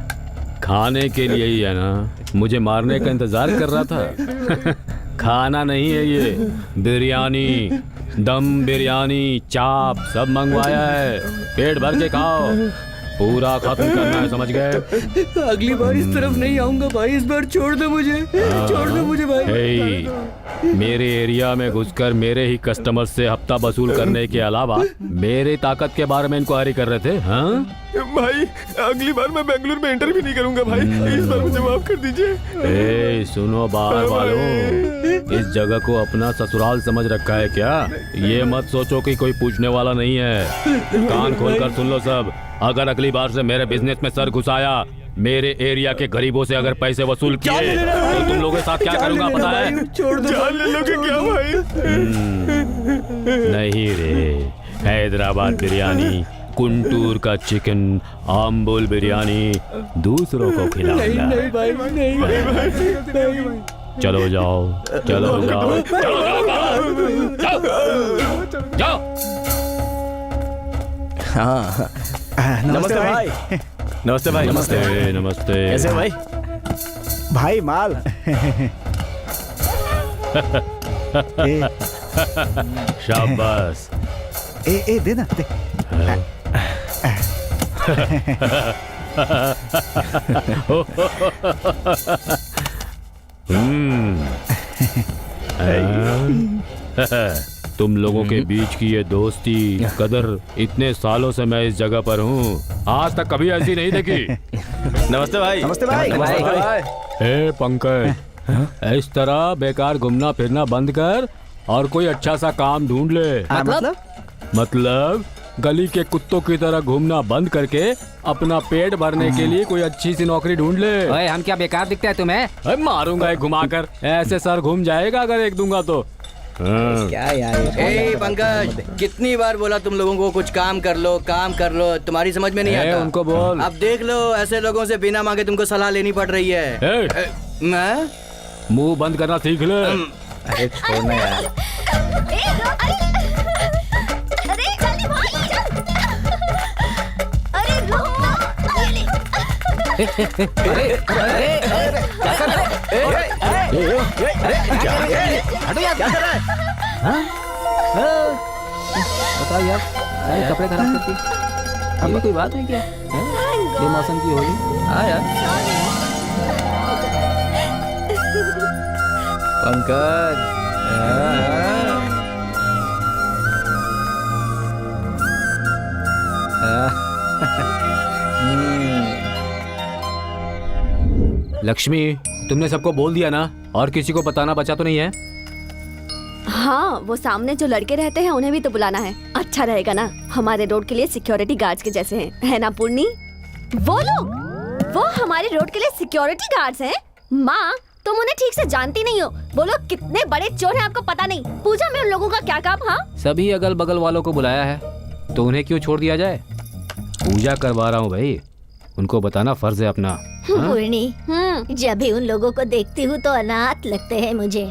खाने के लिए ही है ना? मुझे मारने का इंतजार कर रहा था। खाना नहीं है ये, बिरयानी, दम बिरयानी, चाप सब मंगवाया है। पेट भर के खाओ, पूरा खत्म करना है, समझ गए? अगली बार इस तरफ नहीं आऊंगा भाई। इस बार छोड़ दो मुझे, छोड़ दो मुझे भाई। हे, मेरे एरिया में घुसकर मेरे ही कस्टमर से हफ्ता वसूल करने के अलावा मेरी ताकत के बारे में इंक्वायरी कर रहे थे। हाँ भाई, अगली बार मैं बेंगलुरु में इंटरव्यू नहीं करूंगा भाई। इस बार मुझे माफ कर दीजिए। ए, सुनो बाहर वालों, इस जगह को अपना ससुराल समझ रखा है क्या? ये मत सोचो कि कोई पूछने वाला नहीं है। कान खोलकर सुन लो सब। अगर अगली बार से मेरे बिजनेस में सर घुसाया, मेरे एरिया के गरीबों से अगर पैसे वसूल किए तो तुम लोगों के साथ क्या करूंगा पता है? छोड़ दो। जान ले लोगे क्या भाई? नहीं रे, हैदराबाद बिरयानी, गुंटूर का चिकन, आम्बुल बिरयानी दूसरों को खिलाऊंगा। नहीं भाई, नहीं। चलो जाओ, चलो जाओ, जाओ। हाँ, नमस्ते भाई। नमस्ते भाई। नमस्ते नमस्ते। कैसे भाई? भाई माल। शाबाश। ए दे ना दे। तुम लोगों के बीच की ये दोस्ती कदर इतने सालों से मैं इस जगह पर हूँ, आज तक कभी ऐसी नहीं देखी। नमस्ते भाई। नमस्ते भाई। हे पंकज, इस तरह बेकार घूमना फिरना बंद कर और कोई अच्छा सा काम ढूंढ ले। मतलब गली के कुत्तों की तरह घूमना बंद करके अपना पेट भरने के लिए कोई अच्छी सी नौकरी ढूंढ ले। ओए, हम क्या बेकार दिखते हैं तुम्हें? मारूंगा एक घुमाकर, ऐसे सर घूम जाएगा अगर एक दूंगा तो। क्या यार? ए पंकज, कितनी बार बोला तुम लोगों को कुछ काम कर लो, काम कर लो, तुम्हारी समझ में नहीं आता। उनको बोल। अब देख लो, ऐसे लोगों से बिना मांगे तुमको सलाह लेनी पड़ रही है। मैं मुंह बंद करना सीख ले। अरे छोड़ना यार। अरे जल्दी भाग। अरे रुको। हटो यार, क्या कर रहा है? बताओ यार, कपड़े खराब करती। अब कोई बात है क्या? बेमौसम की होली। हाँ यार। पंकज, लक्ष्मी, तुमने सबको बोल दिया ना? और किसी को बताना बचा तो नहीं है? हाँ, वो सामने जो लड़के रहते हैं उन्हें भी तो बुलाना है। अच्छा रहेगा ना, हमारे रोड के लिए सिक्योरिटी गार्ड्स के जैसे हैं, है ना पूर्णी? वो लोग, वो हमारे रोड के लिए सिक्योरिटी गार्ड्स हैं। माँ, तुम उन्हें ठीक से जानती नहीं हो। वो लोग कितने बड़े चोर हैं आपको पता नहीं। पूजा में उन लोगों का क्या काम? हाँ, सभी अगल बगल वालों को बुलाया है तो उन्हें क्यों छोड़ दिया जाए? पूजा करवा रहा हूँ भाई, उनको बताना फर्ज है अपना। पूर्णी, जब भी उन लोगों को देखती हूँ तो अनाथ लगते हैं मुझे।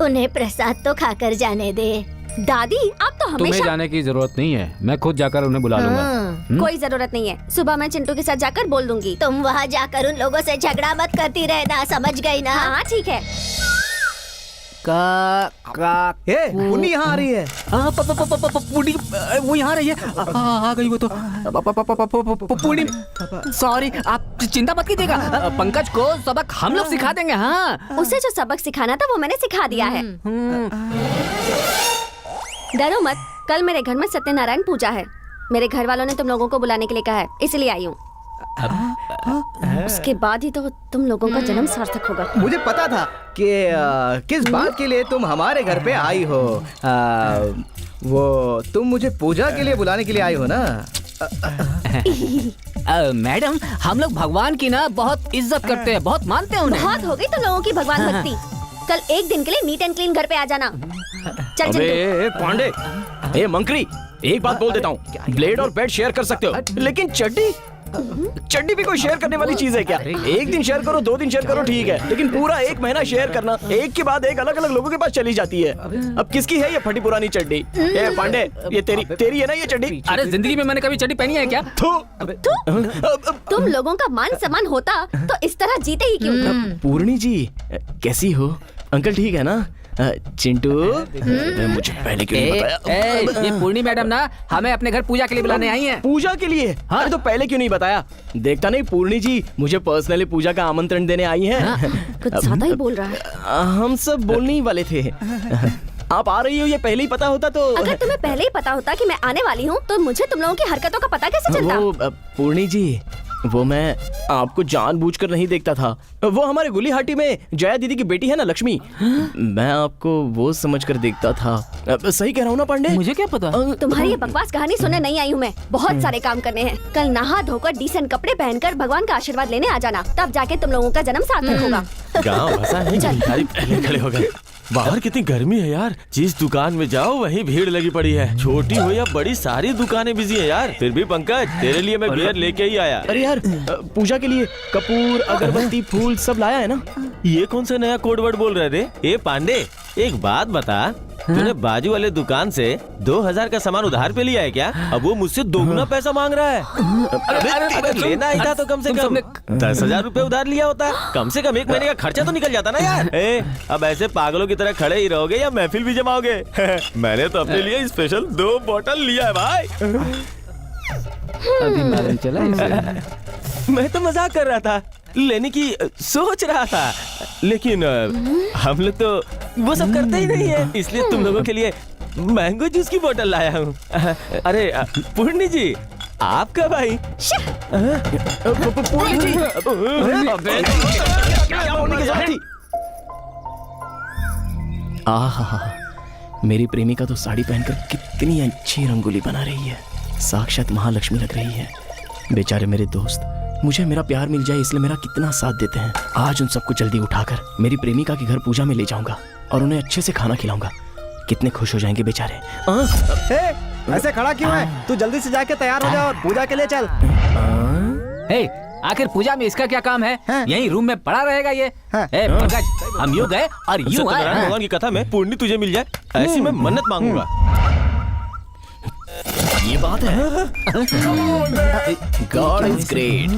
उन्हें प्रसाद तो खाकर जाने दे। दादी आप तो तुम्हें हमेशा जाने की जरूरत नहीं है, मैं खुद जाकर उन्हें बुला लूंगा। कोई जरूरत नहीं है। सुबह मैं चिंटू के साथ जाकर बोल दूंगी। तुम वहाँ जाकर उन लोगों से झगड़ा मत करती रहना, समझ गई ना? हाँ ठीक है। पुनी यहाँ आ रही है। पुनी वो यहाँ रही है। आ गई वो तो। पुनी सॉरी, आप चिंता मत कीजिएगा, पंकज को सबक हम लोग सिखा देंगे। हाँ, उसे जो सबक सिखाना था वो मैंने सिखा दिया है। डरो मत, कल मेरे घर में सत्यनारायण पूजा है। मेरे घर वालों ने तुम लोगों को बुलाने के लिए कहा है, इसलिए आई हूँ। उसके बाद ही तो तुम लोगों का जन्म सार्थक होगा। मुझे पता था कि किस बात के लिए तुम हमारे घर पे आई हो। वो तुम मुझे पूजा के लिए बुलाने के लिए आई हो ना? मैडम, हम लोग भगवान की ना बहुत इज्जत करते हैं, बहुत मानते हैं उन्हें। बहुत हो गई तुम लोगों की भगवान भक्ति। कल एक दिन के लिए नीट एंड क्लीन घर पे आ जाना। चल अबे पांडे, ए मंकरी, एक बात बोल देता हूँ, ब्लेड और बेड शेयर कर सकते हो, लेकिन चड्डी भी कोई शेयर करने वाली चीज है क्या? एक दिन शेयर करो, 2 दिन शेयर करो, ठीक है, लेकिन पूरा 1 महीना शेयर करना, एक के बाद एक अलग अलग लोगों के पास चली जाती है। अब किसकी है ये फटी पुरानी चड्डी? ए पांडे, ये तेरी है ना ये चड्डी? अरे जिंदगी में मैंने कभी चड्डी पहनी है क्या? तुम लोगों का मान सम्मान होता तो इस तरह जीते ही क्यों? पूर्णी जी कैसी हो? अंकल ठीक है ना? चिंटू, मुझे पहले क्यों नहीं बताया? ये पूर्णी मैडम ना हमें अपने घर पूजा के लिए बुलाने आई हैं। पूजा के लिए? हाँ, तो पहले क्यों नहीं बताया? देखता नहीं पूर्णी जी मुझे पर्सनली पूजा का आमंत्रण देने आई हैं। कुछ ज्यादा ही बोल रहा है। हम सब बोलने ही वाले थे। आप आ रही हो ये पहले ही पता होता तो। अगर तुम्हें पहले ही पता होता कि मैं आने वाली हूँ तो मुझे तुम लोगों की हरकतों का पता कैसे चलता? वो पूर्णी जी, वो मैं आपको जानबूझकर नहीं देखता था। वो हमारे गुलीहाटी में जया दीदी की बेटी है ना लक्ष्मी, मैं आपको वो समझकर देखता था। सही कह रहा हूँ ना पांडे? मुझे क्या पता? तुम्हारी ये बकवास कहानी सुनने नहीं आई हूँ मैं। बहुत सारे काम करने हैं। कल नहा धोकर डिसेंट कपड़े पहनकर भगवान का आशीर्वाद लेने आ जाना, तब जाके तुम लोगों का जन्म सार्थक होगा। गाँव भसा है, भिखारी पहले खड़े हो गए। बाहर कितनी गर्मी है यार, जिस दुकान में जाओ वहीं भीड़ लगी पड़ी है। छोटी हो या बड़ी, सारी दुकानें बिजी है यार। फिर भी पंकज, तेरे लिए मैं बियर लेके ही आया। अरे यार, पूजा के लिए कपूर, अगरबत्ती, फूल सब लाया है ना? ये कौन सा नया कोड वर्ड बोल रहे थे? ए पांडे, एक बात बता, तूने बाजू वाले दुकान से 2000 का सामान उधार पे लिया है क्या? अब वो मुझसे 2 गुना पैसा मांग रहा है। अगर लेना ही था तो कम से कम 10,000 रुपए उधार लिया होता। कम से कम 1 महीने का खर्चा तो निकल जाता ना यार। अब ऐसे पागलों की तरह खड़े ही रहोगे या महफिल भी जमाओगे? मैंने तो अपने लिए स्पेशल 2 बोतल लिया है भाई। अभी मालूम चला इसे। मैं तो मजाक कर रहा था, लेने की सोच रहा था, लेकिन हम लोग तो वो सब करते ही नहीं है, इसलिए तुम लोगों के लिए मैंगो जूस की बोतल लाया हूँ। अरे पूर्णी जी, आपका भाई। पूर्णी जी, क्या बोलने की जरूरत थी? आहा, मेरी प्रेमिका तो साड़ी पहनकर कितनी अच्छी रंगोली बना रही है, साक्षात महालक्ष्मी लग रही है। बेचारे मेरे दोस्त, मुझे मेरा प्यार मिल जाए इसलिए मेरा कितना साथ देते हैं। आज उन सबको जल्दी उठाकर मेरी प्रेमिका के घर पूजा में ले जाऊंगा और उन्हें अच्छे से खाना खिलाऊंगा। कितने खुश हो जाएंगे बेचारे। ऐसे खड़ा क्यों है? तू जल्दी से जाके तैयार हो जा और पूजा के लिए चल। आखिर पूजा में इसका क्या काम है? यही रूम में पड़ा रहेगा ये। पंकज, हम यूं गए और यूं आए। भगवान की कथा में पूर्णी तुझे मिल जाए, ऐसी मैं मन्नत मांगूंगा। ये बात है। God is great.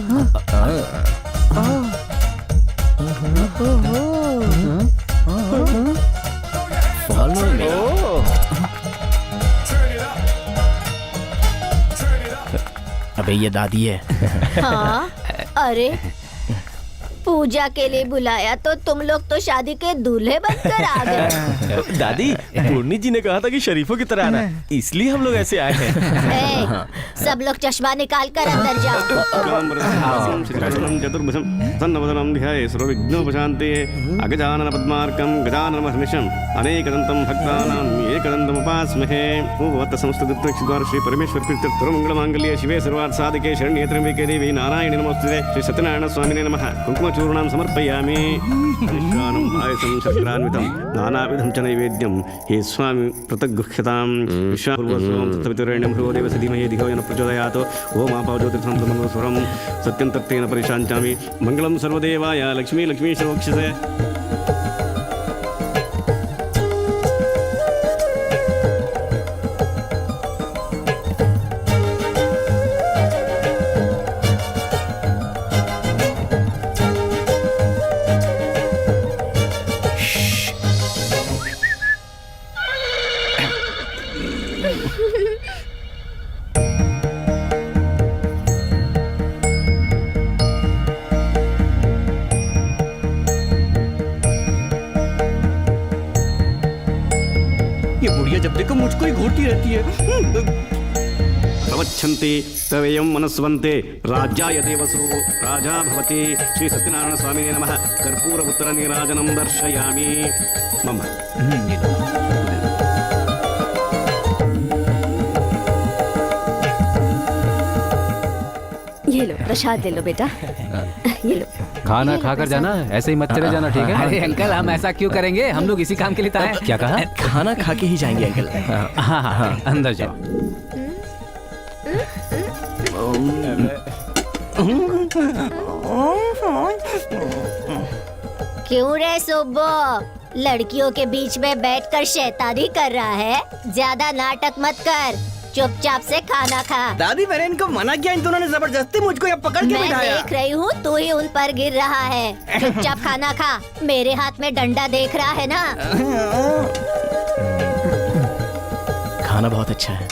Follow me. अबे ये दादी है। हाँ, अरे पूजा के लिए बुलाया तो तुम लोग तो शादी के दूल्हे बनकर आ गए। दादी, पूर्णी जी ने कहा था कि शरीफों की तरह आना, इसलिए हम लोग ऐसे आए हैं। सब लोग चश्मा निकाल कर अंदर जाओ। चतुर्भुजं सन्नवदनं ध्याये सर्वविघ्नोपशान्ते अगजानन पद्मार्कं गजाननमहर्निशम् अनेकदन्तं भक्तानां एकदन्तमुपास्महे। भूभवत् संस्तुतिद्वार श्री परमेश्वर प्रीत्यर्थमङ्गलमाङ्गल्ये शिवे सर्वार्थसाधके शरण्ये त्र्यम्बके देवी नारायणी नमोस्तुते। श्री सत्यनारायण स्वामिने नमः। कुंकुम चूर्णं समर्पयामि परिश्राणं पायसं शर्करान्वितं नानाविधं च नैवेद्यं हे स्वामी पृथग्गुह्यतां विश्वापूर्वस्वं तत्सवितुर्वरेण्यं भर्गो देवस्य धीमहि धियो यो नः प्रचोदयात् ओम आपाव ज्योतिर्संतमनोस्वरं सत्यं तत्तेन परिशान्तामि मङ्गलं सर्वदेवाय लक्ष्मी लक्ष्मी सर्वक्षसे। ये बुढ़िया जब देखो मुझको ही घूरती रहती है। प्रवच्छन्ति तवेयं मनस्वन्ते राज्याय देवसु राजा भवति। श्री सत्यनारायण स्वामिने नमः। कर्पूर उत्तर नीराजनं दर्शयामि मम। ये लो प्रसाद ले लो बेटा, ये लो। खाना खाकर जाना, ऐसे ही मत चले जाना, ठीक है? अरे अंकल हम ऐसा क्यों करेंगे, हम लोग इसी काम के लिए तो आए। क्या कहा? खाना खा के ही जाएंगे अंकल। हाँ हाँ हाँ, अंदर जाओ। क्यों रे सुब्बो, लड़कियों के बीच में बैठकर शैतानी कर रहा है? ज्यादा नाटक मत कर, चुपचाप से खाना खा। दादी मैंने इनको मना किया, इन दोनों ने जबरदस्ती मुझको यहाँ पकड़ के मैं बिठाया। देख रही हूँ तू ही उन पर गिर रहा है। चुपचाप खाना खा, मेरे हाथ में डंडा देख रहा है ना। खाना बहुत अच्छा है।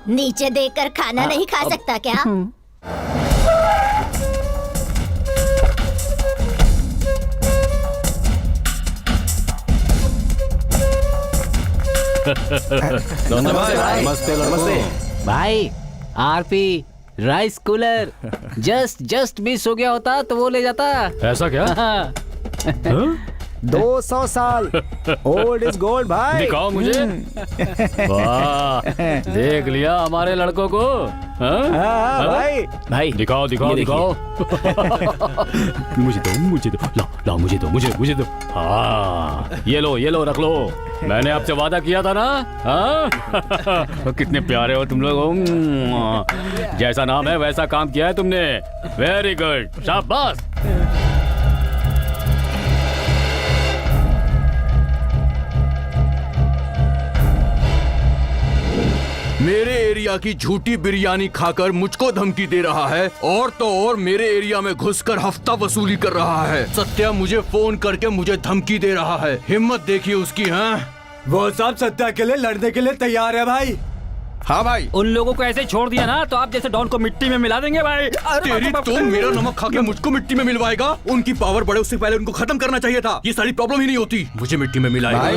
नीचे देखकर खाना नहीं खा सकता क्या? नमस्ते नमस्ते भाई RP rice cooler just miss हो गया होता तो वो ले जाता। ऐसा क्या? 200 साल ओल्ड इज गोल्ड भाई। दिखाओ मुझे। वाह, देख लिया हमारे लड़कों को। हाँ? भाई दिखाओ दिखाओ दिखाओ। मुझे दो लाओ मुझे दो। हाँ ये लो रख लो। मैंने आपसे वादा किया था ना। हाँ? कितने प्यारे हो तुम लोग। जैसा नाम है वैसा काम किया है तुमने। वेरी गुड, शाबाश। मेरे एरिया की झूठी बिरयानी खाकर मुझको धमकी दे रहा है, और तो और मेरे एरिया में घुसकर हफ्ता वसूली कर रहा है। सत्या मुझे फोन करके मुझे धमकी दे रहा है। हिम्मत देखिए उसकी। हाँ वो सब सत्या के लिए लड़ने के लिए तैयार है भाई। हाँ भाई, उन लोगों को ऐसे छोड़ दिया ना तो आप जैसे डॉन को मिट्टी में मिला देंगे भाई। तेरी तो मेरा नमक खा के मुझको मिट्टी में मिलवाएगा। उनकी पावर बढ़े उससे पहले उनको खत्म करना चाहिए था। ये सारी प्रॉब्लम ही नहीं होती, मुझे मिट्टी में मिलाएगा।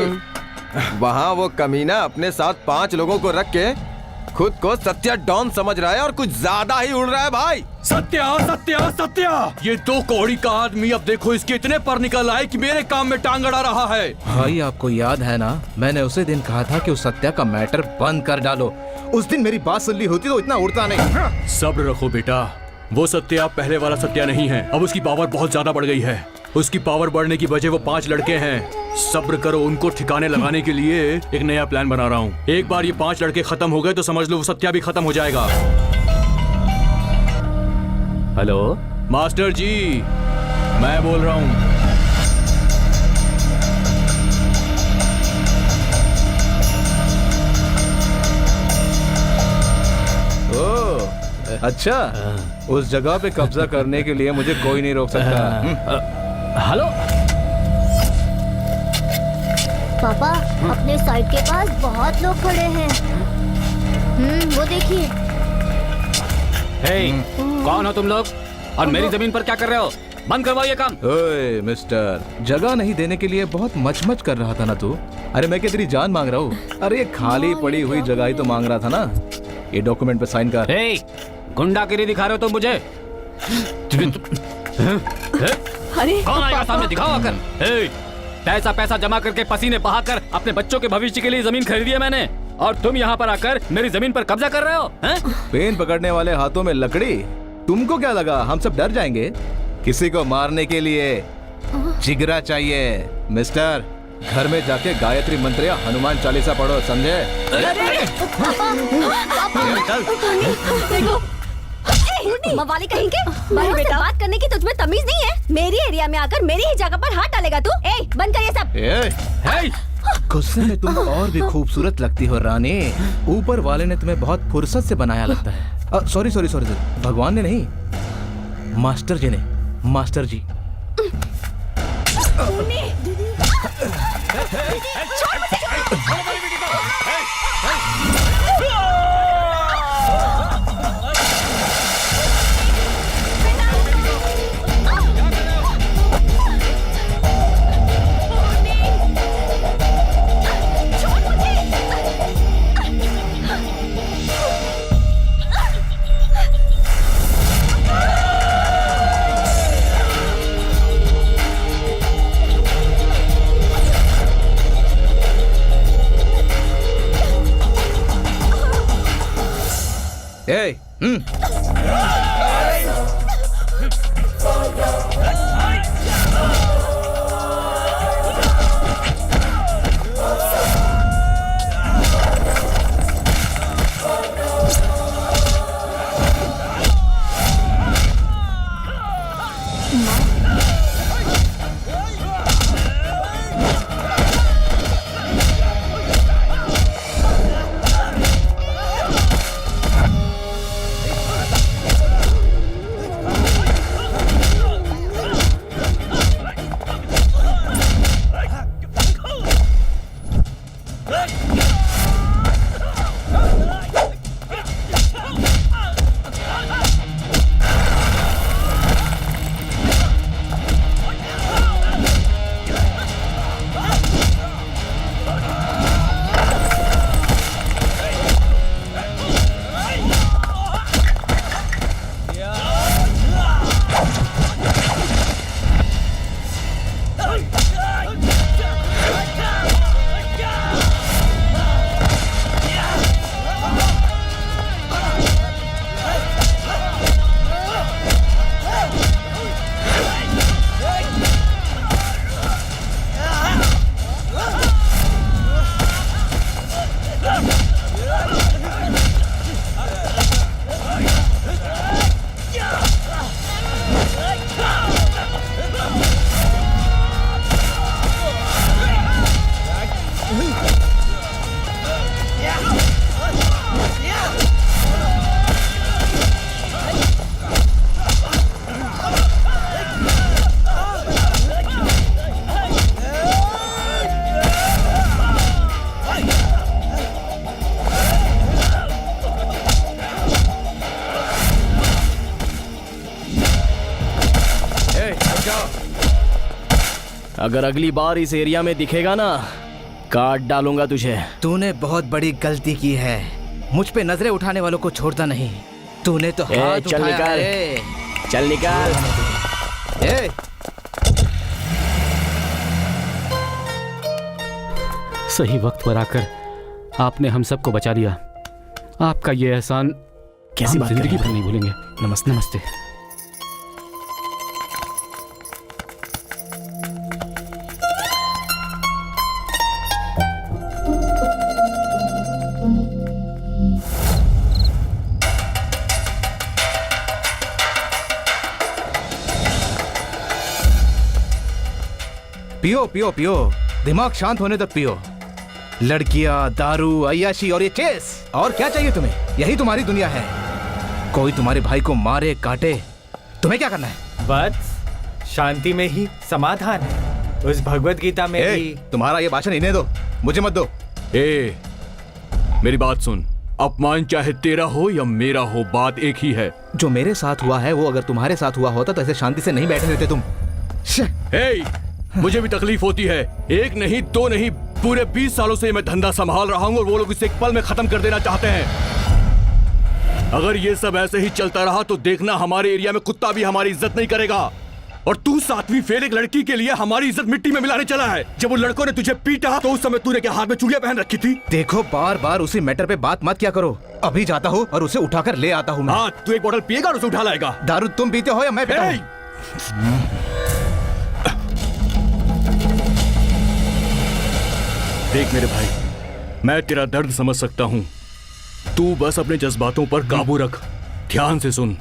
वहाँ वो कमीना अपने साथ 5 लोगों को रख के खुद को सत्या डॉन समझ रहा है और कुछ ज्यादा ही उड़ रहा है भाई। सत्या ये 2 कौड़ी का आदमी अब देखो इसके इतने पर निकल आए कि मेरे काम में टांग अड़ा रहा है। भाई आपको याद है ना, मैंने उसे दिन कहा था कि उस सत्या का मैटर बंद कर डालो। उस दिन मेरी बात सुन ली होती तो इतना उड़ता नहीं। सब्र रखो बेटा, वो सत्या पहले वाला सत्या नहीं है। अब उसकी पावर बहुत ज्यादा बढ़ गई है। उसकी पावर बढ़ने की वजह वो 5 लड़के हैं। सब्र करो, उनको ठिकाने लगाने के लिए एक नया प्लान बना रहा हूँ। एक बार ये 5 लड़के खत्म हो गए तो समझ लो वो सत्या भी खत्म हो जाएगा। हेलो मास्टर जी, मैं बोल रहा हूँ। अच्छा, उस जगह पे कब्जा करने के लिए मुझे कोई नहीं रोक सकता। हेलो पापा, अपने साइड के पास बहुत लोग खड़े हैं। वो देखिए। हे, कौन हो तुम लोग और मेरी जमीन पर क्या कर रहे हो? बंद करवाओ ये काम। ओए मिस्टर, जगह नहीं देने के लिए बहुत मच कर रहा था ना तू। अरे मैं क्या तेरी जान मांग रहा हूँ? अरे ये खाली पड़ी हुई जगह ही तो मांग रहा था ना। ये डॉक्यूमेंट पे साइन कर। हे, गुंडागिरी दिखा रहे हो तुम मुझे? अरे कौन आएगा सामने? दिखाओ आकर। पैसा जमा करके पसीने बहाकर अपने बच्चों के भविष्य के लिए जमीन खरीदी है मैंने। और तुम यहाँ पर आकर मेरी जमीन पर कब्जा कर रहे हो हैं? पेन पकड़ने वाले हाथों में लकड़ी, तुमको क्या लगा हम सब डर जाएंगे? किसी को मारने के लिए जिगरा चाहिए मिस्टर। घर में जाके गायत्री मंत्र या हनुमान चालीसा पढ़ो, समझे? मवाली कहीं के बेटा, बात करने की तुझमें तमीज नहीं है? मेरी एरिया में आकर मेरी ही जगह पर हाथ डालेगा तू? ए, बंद कर ये सब। गुस्से में तुम और भी खूबसूरत लगती हो रानी। ऊपर वाले ने तुम्हें बहुत फुर्सत से बनाया लगता है। सॉरी सॉरी सॉरी, भगवान ने नहीं, मास्टर जी ने। मास्टर जी अगर अगली बार इस एरिया में दिखेगा ना, काट डालूंगा तुझे। तूने बहुत बड़ी गलती की है। मुझ पे नजरें उठाने वालों को छोड़ता नहीं। तूने तो हाथ चल उठाया निकाल, है। चल निकाल। सही वक्त पर आकर आपने हम सबको बचा लिया। आपका ये एहसान कैसी हम बात जिंदगी कर भर नहीं भूलेंगे। नमस्ते नमस्ते। पियो पियो पियो, दिमाग शांत होने तक पियो। लड़कियां, दारू, अय्याशी और ये चेस, और क्या चाहिए तुम्हें? यही तुम्हारी दुनिया है। कोई तुम्हारे भाई को मारे काटे, तुम्हें क्या करना है? बस शांति में ही समाधान है। उस भगवत गीता में भी तुम्हारा ये भाषण इन्हें दो, मुझे मत दो। मेरी बात सुन, अपमान चाहे तेरा हो या मेरा हो, बात एक ही है। जो मेरे साथ हुआ है वो अगर तुम्हारे साथ हुआ होता तो ऐसे शांति से नहीं बैठे रहते तुम। मुझे भी तकलीफ होती है। एक नहीं, दो नहीं, पूरे 20 सालों से मैं धंधा संभाल रहा हूँ और वो लोग इसे एक पल में खत्म कर देना चाहते हैं। अगर ये सब ऐसे ही चलता रहा तो देखना हमारे एरिया में कुत्ता भी हमारी इज्जत नहीं करेगा। और तू 7वीं फेल एक लड़की के लिए हमारी इज्जत मिट्टी में मिलाने चला है। जब उन लड़कों ने तुझे पीटा तो उस समय तूने क्या हाथ में चूड़ियां पहन रखी थी? देखो बार बार उसी मैटर पे बात मत क्या करो। अभी जाता हूँ और उसे उठाकर ले आता हूँ मैं। हाँ, तू एक बोतल पिएगा और उसे उठा लाएगा। दारू तुम पीते हो या मैं पीता हूँ? देख मेरे भाई, मैं तेरा दर्द समझ सकता हूँ। तू बस अपने जज्बातों पर काबू रख। ध्यान से सुन।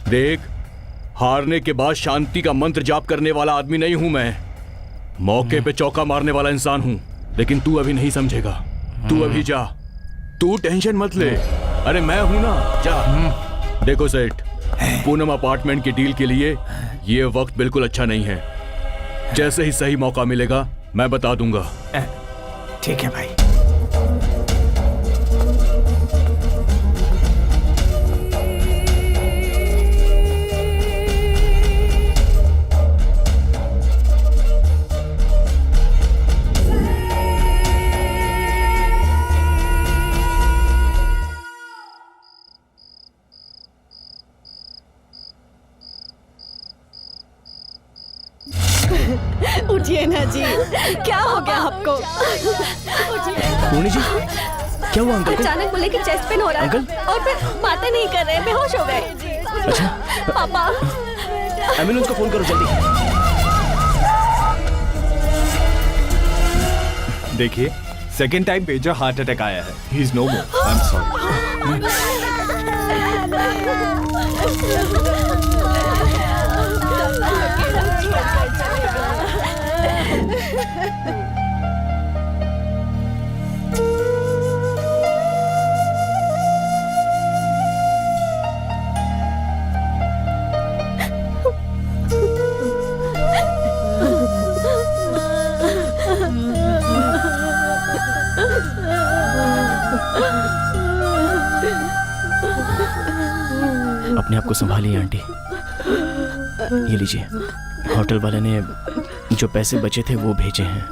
देख, हारने के बाद शांति का मंत्र जाप करने वाला आदमी नहीं हूं मैं। मौके पे चौका मारने वाला इंसान हूं। लेकिन तू अभी नहीं समझेगा। तू अभी जा। तू टेंशन मत ले। अरे मैं हूं ना, जा। देखो सेठ, पूनम अपार्टमेंट की डील के लिए ये वक्त बिल्कुल अच्छा नहीं है। जैसे ही सही मौका मिलेगा मैं बता दूंगा। ठीक है भाई। उठिए ना जी, क्या हो गया आपको? पूर्णी जी, क्या हुआ अंकल को? अचानक बोले कि चेस्ट पेन हो रहा है और फिर बातें नहीं कर रहे, बेहोश हो गए। अच्छा पापा, एम्बुलेंस को फोन करो जल्दी। देखिए, second time major heart attack आया है। He is no more. I am sorry. अपने आप को संभालिए आंटी। ये लीजिए, होटल वाले ने जो पैसे बचे थे वो भेजे हैं।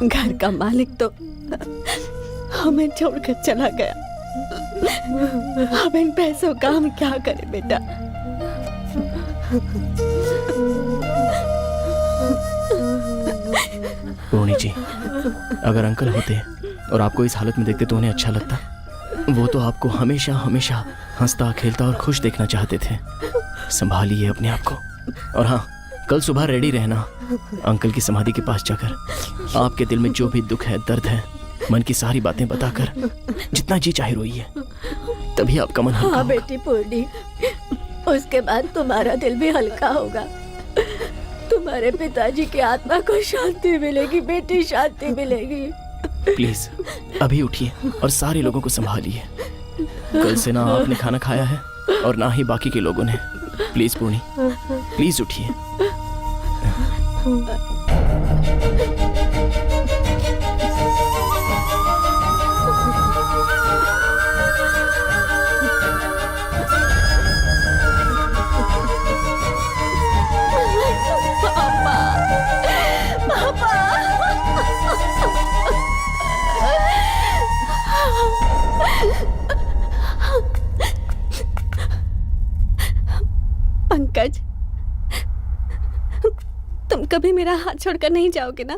घर का मालिक तो हमें छोड़कर चला गया। अब इन पैसों का हम क्या करें बेटा? पूर्णी जी, अगर अंकल होते और आपको इस हालत में देखते तो उन्हें अच्छा लगता। वो तो आपको हमेशा हमेशा हंसता खेलता और खुश देखना चाहते थे। संभालिए अपने आप को। और हाँ, कल सुबह रेडी रहना। अंकल की समाधि के पास जाकर आपके दिल में जो भी दुख है, दर्द है, मन की सारी बातें बताकर जितना जी चाहे रोइए, तभी आपका मन हल्का हाँ होगा। बेटी पूर्णी, उसके बाद तुम्हारा दिल भी हल्का होगा। तुम्हारे पिताजी की आत्मा को शांति मिलेगी बेटी, शांति मिलेगी। प्लीज अभी उठिए और सारे लोगों को संभालिए। कल से ना आपने खाना खाया है और ना ही बाकी के लोगों ने। प्लीज पूर्णी, प्लीज उठिए। पंकज, तुम कभी मेरा हाथ छोड़कर नहीं जाओगे ना?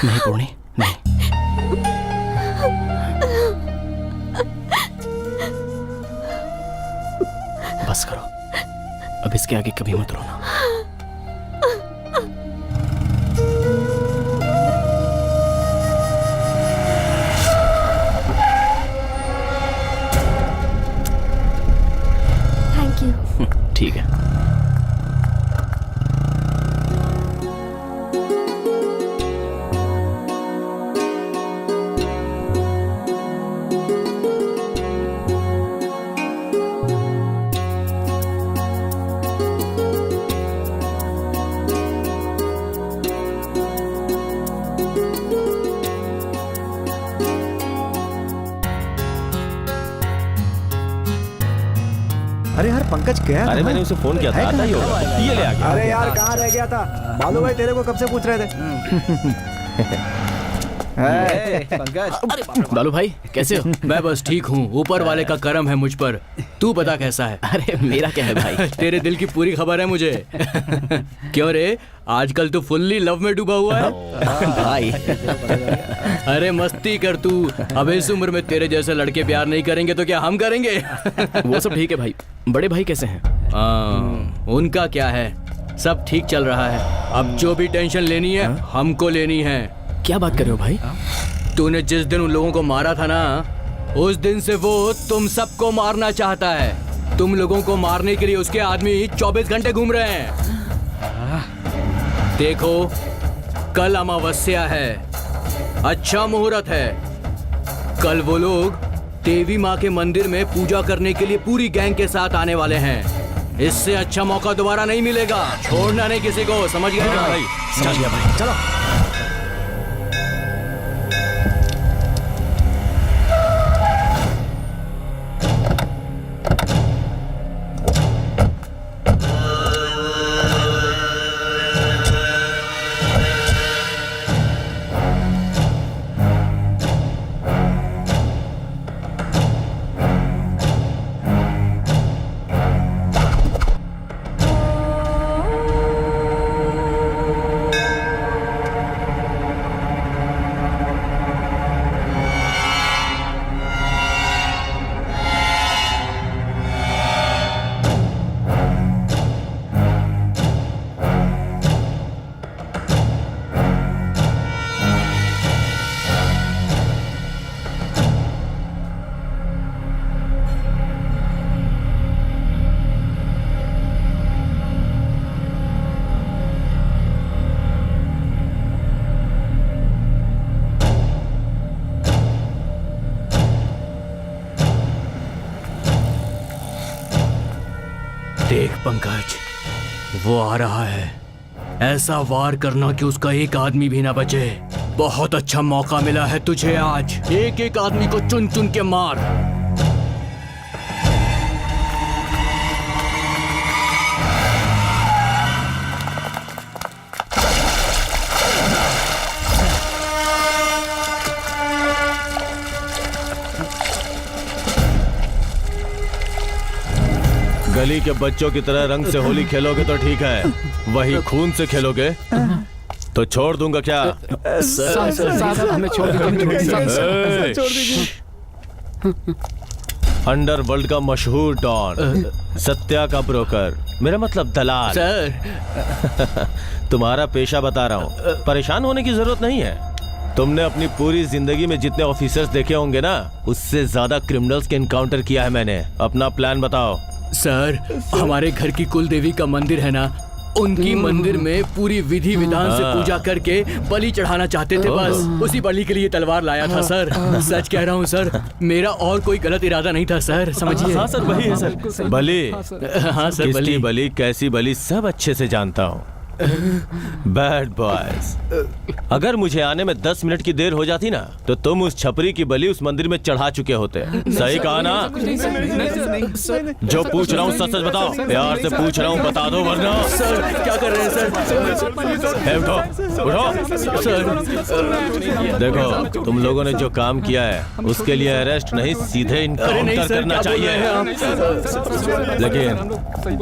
नहीं पूर्णी, नहीं। बस करो, अब इसके आगे कभी मत रोना। Thank you. ठीक है। अरे यार पंकज गया? अरे मैंने उसे फोन किया था, आता ही होगा। ये ले आ गया। अरे यार कहाँ रह गया था? बालू भाई तेरे को कब से पूछ रहे थे। पंकज। बालू भाई कैसे हो? मैं बस ठीक हूँ, ऊपर वाले का करम है मुझ पर। तू बता कैसा है? अरे मेरा क्या है भाई? तेरे दिल की पूरी खबर है मुझे। क्यों रे, आजकल तू फुल्ली लव में डूबा हुआ है? भाई अरे मस्ती कर तू। अब इस उम्र में तेरे जैसे लड़के प्यार नहीं करेंगे तो क्या हम करेंगे? वो सब ठीक है भाई। बड़े भाई कैसे हैं? उनका क्या है, सब ठीक चल रहा है। अब जो भी टेंशन लेनी है हमको लेनी है। क्या बात कर रहे हो भाई? तूने जिस दिन उन लोगों को मारा था ना, उस दिन से वो तुम सबको मारना चाहता है। तुम लोगों को मारने के लिए उसके आदमी 24 घंटे घूम रहे हैं। देखो, कल अमावस्या है, अच्छा मुहूर्त है। कल वो लोग देवी माँ के मंदिर में पूजा करने के लिए पूरी गैंग के साथ आने वाले हैं। इससे अच्छा मौका दोबारा नहीं मिलेगा। छोड़ना नहीं किसी को, समझ गए ना भाई? समझ गया भाई, चलो। देख पंकज, वो आ रहा है। ऐसा वार करना कि उसका एक आदमी भी ना बचे। बहुत अच्छा मौका मिला है तुझे आज। एक एक आदमी को चुन चुन के मार। गली के बच्चों की तरह रंग से होली खेलोगे तो ठीक है, वही खून से खेलोगे तो छोड़ दूंगा क्या? साहब हमें छोड़ दीजिए। अंडरवर्ल्ड का मशहूर डॉन, सत्या का ब्रोकर, मेरा मतलब दलाल। सर तुम्हारा पेशा बता रहा हूँ, परेशान होने की जरूरत नहीं है। तुमने अपनी पूरी जिंदगी में जितने ऑफिसर्स देखे होंगे ना, उससे ज्यादा क्रिमिनल्स के एनकाउंटर किया है मैंने। अपना प्लान बताओ। सर, हमारे घर की कुल देवी का मंदिर है ना, उनकी मंदिर में पूरी विधि विधान से पूजा करके बलि चढ़ाना चाहते थे। बस उसी बलि के लिए तलवार लाया था सर। सच कह रहा हूँ सर, मेरा और कोई गलत इरादा नहीं था सर, समझिए। हाँ सर, वही है सर। बलि? हाँ सर, किसकी बलि, कैसी बलि, सब अच्छे से जानता हूँ। बैड बॉयज, अगर मुझे आने में 10 मिनट की देर हो जाती ना, तो तुम उस छपरी की बलि उस मंदिर में चढ़ा चुके होते। सही कहा ना? जो पूछ रहा हूँ सच सच बताओ, प्यार से पूछ रहा हूँ, बता दो वरना। सर क्या कर रहे हैं सर? उठो उठो सर। देखो, तुम लोगों ने जो काम किया है उसके लिए अरेस्ट नहीं, सीधे इनकाउंटर करना चाहिए। लेकिन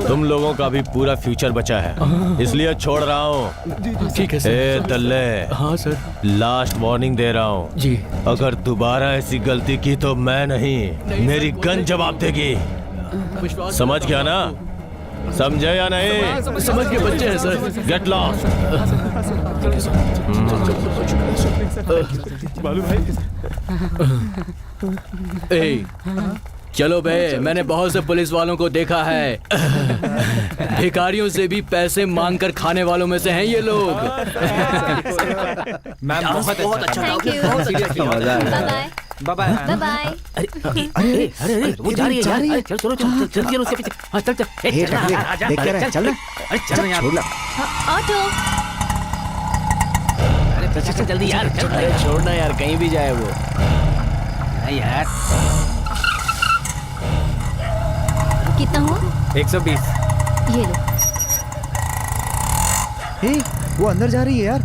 तुम लोगों का भी पूरा फ्यूचर बचा है, इसलिए छोड़ रहा हूँ। ठीक है सर। ए दल्ले। हाँ सर। लास्ट वार्निंग दे रहा हूँ जी। अगर दोबारा ऐसी गलती की तो मैं नहीं, मेरी गन जवाब देगी। समझ गया ना? समझे या नहीं? समझ के बच्चे हैं सर। Get lost. ए, चलो बे, मैंने बहुत से पुलिस वालों को देखा है। भिखारियों से भी पैसे मांग कर खाने वालों में से हैं ये लोग। मैम बहुत अच्छा। Thank you. Bye bye. Bye bye. अरे अरे वो जा रही है यार। चल चलो चल चल चल उसके पीछे। हाँ चल चल। देख क्या रहा है, चल ना। अरे चल यार। ऑटो। अरे चल जल्दी यार। अरे छोड़ना यार, कहीं भी जाए वो। यार कितना हुआ? 120। ये लो। हे, वो अंदर जा रही है यार।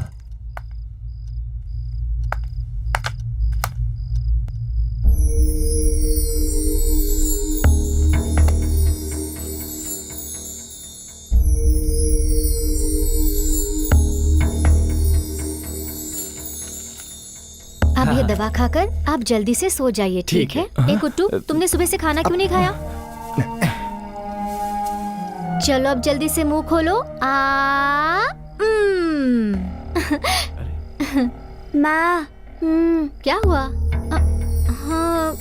अब ये दवा खाकर आप जल्दी से सो जाइए, ठीक है? ए कुट्टू, तुमने सुबह से खाना क्यों नहीं खाया? चलो अब जल्दी से मुंह खोलो। माँ, क्या हुआ? हाँ।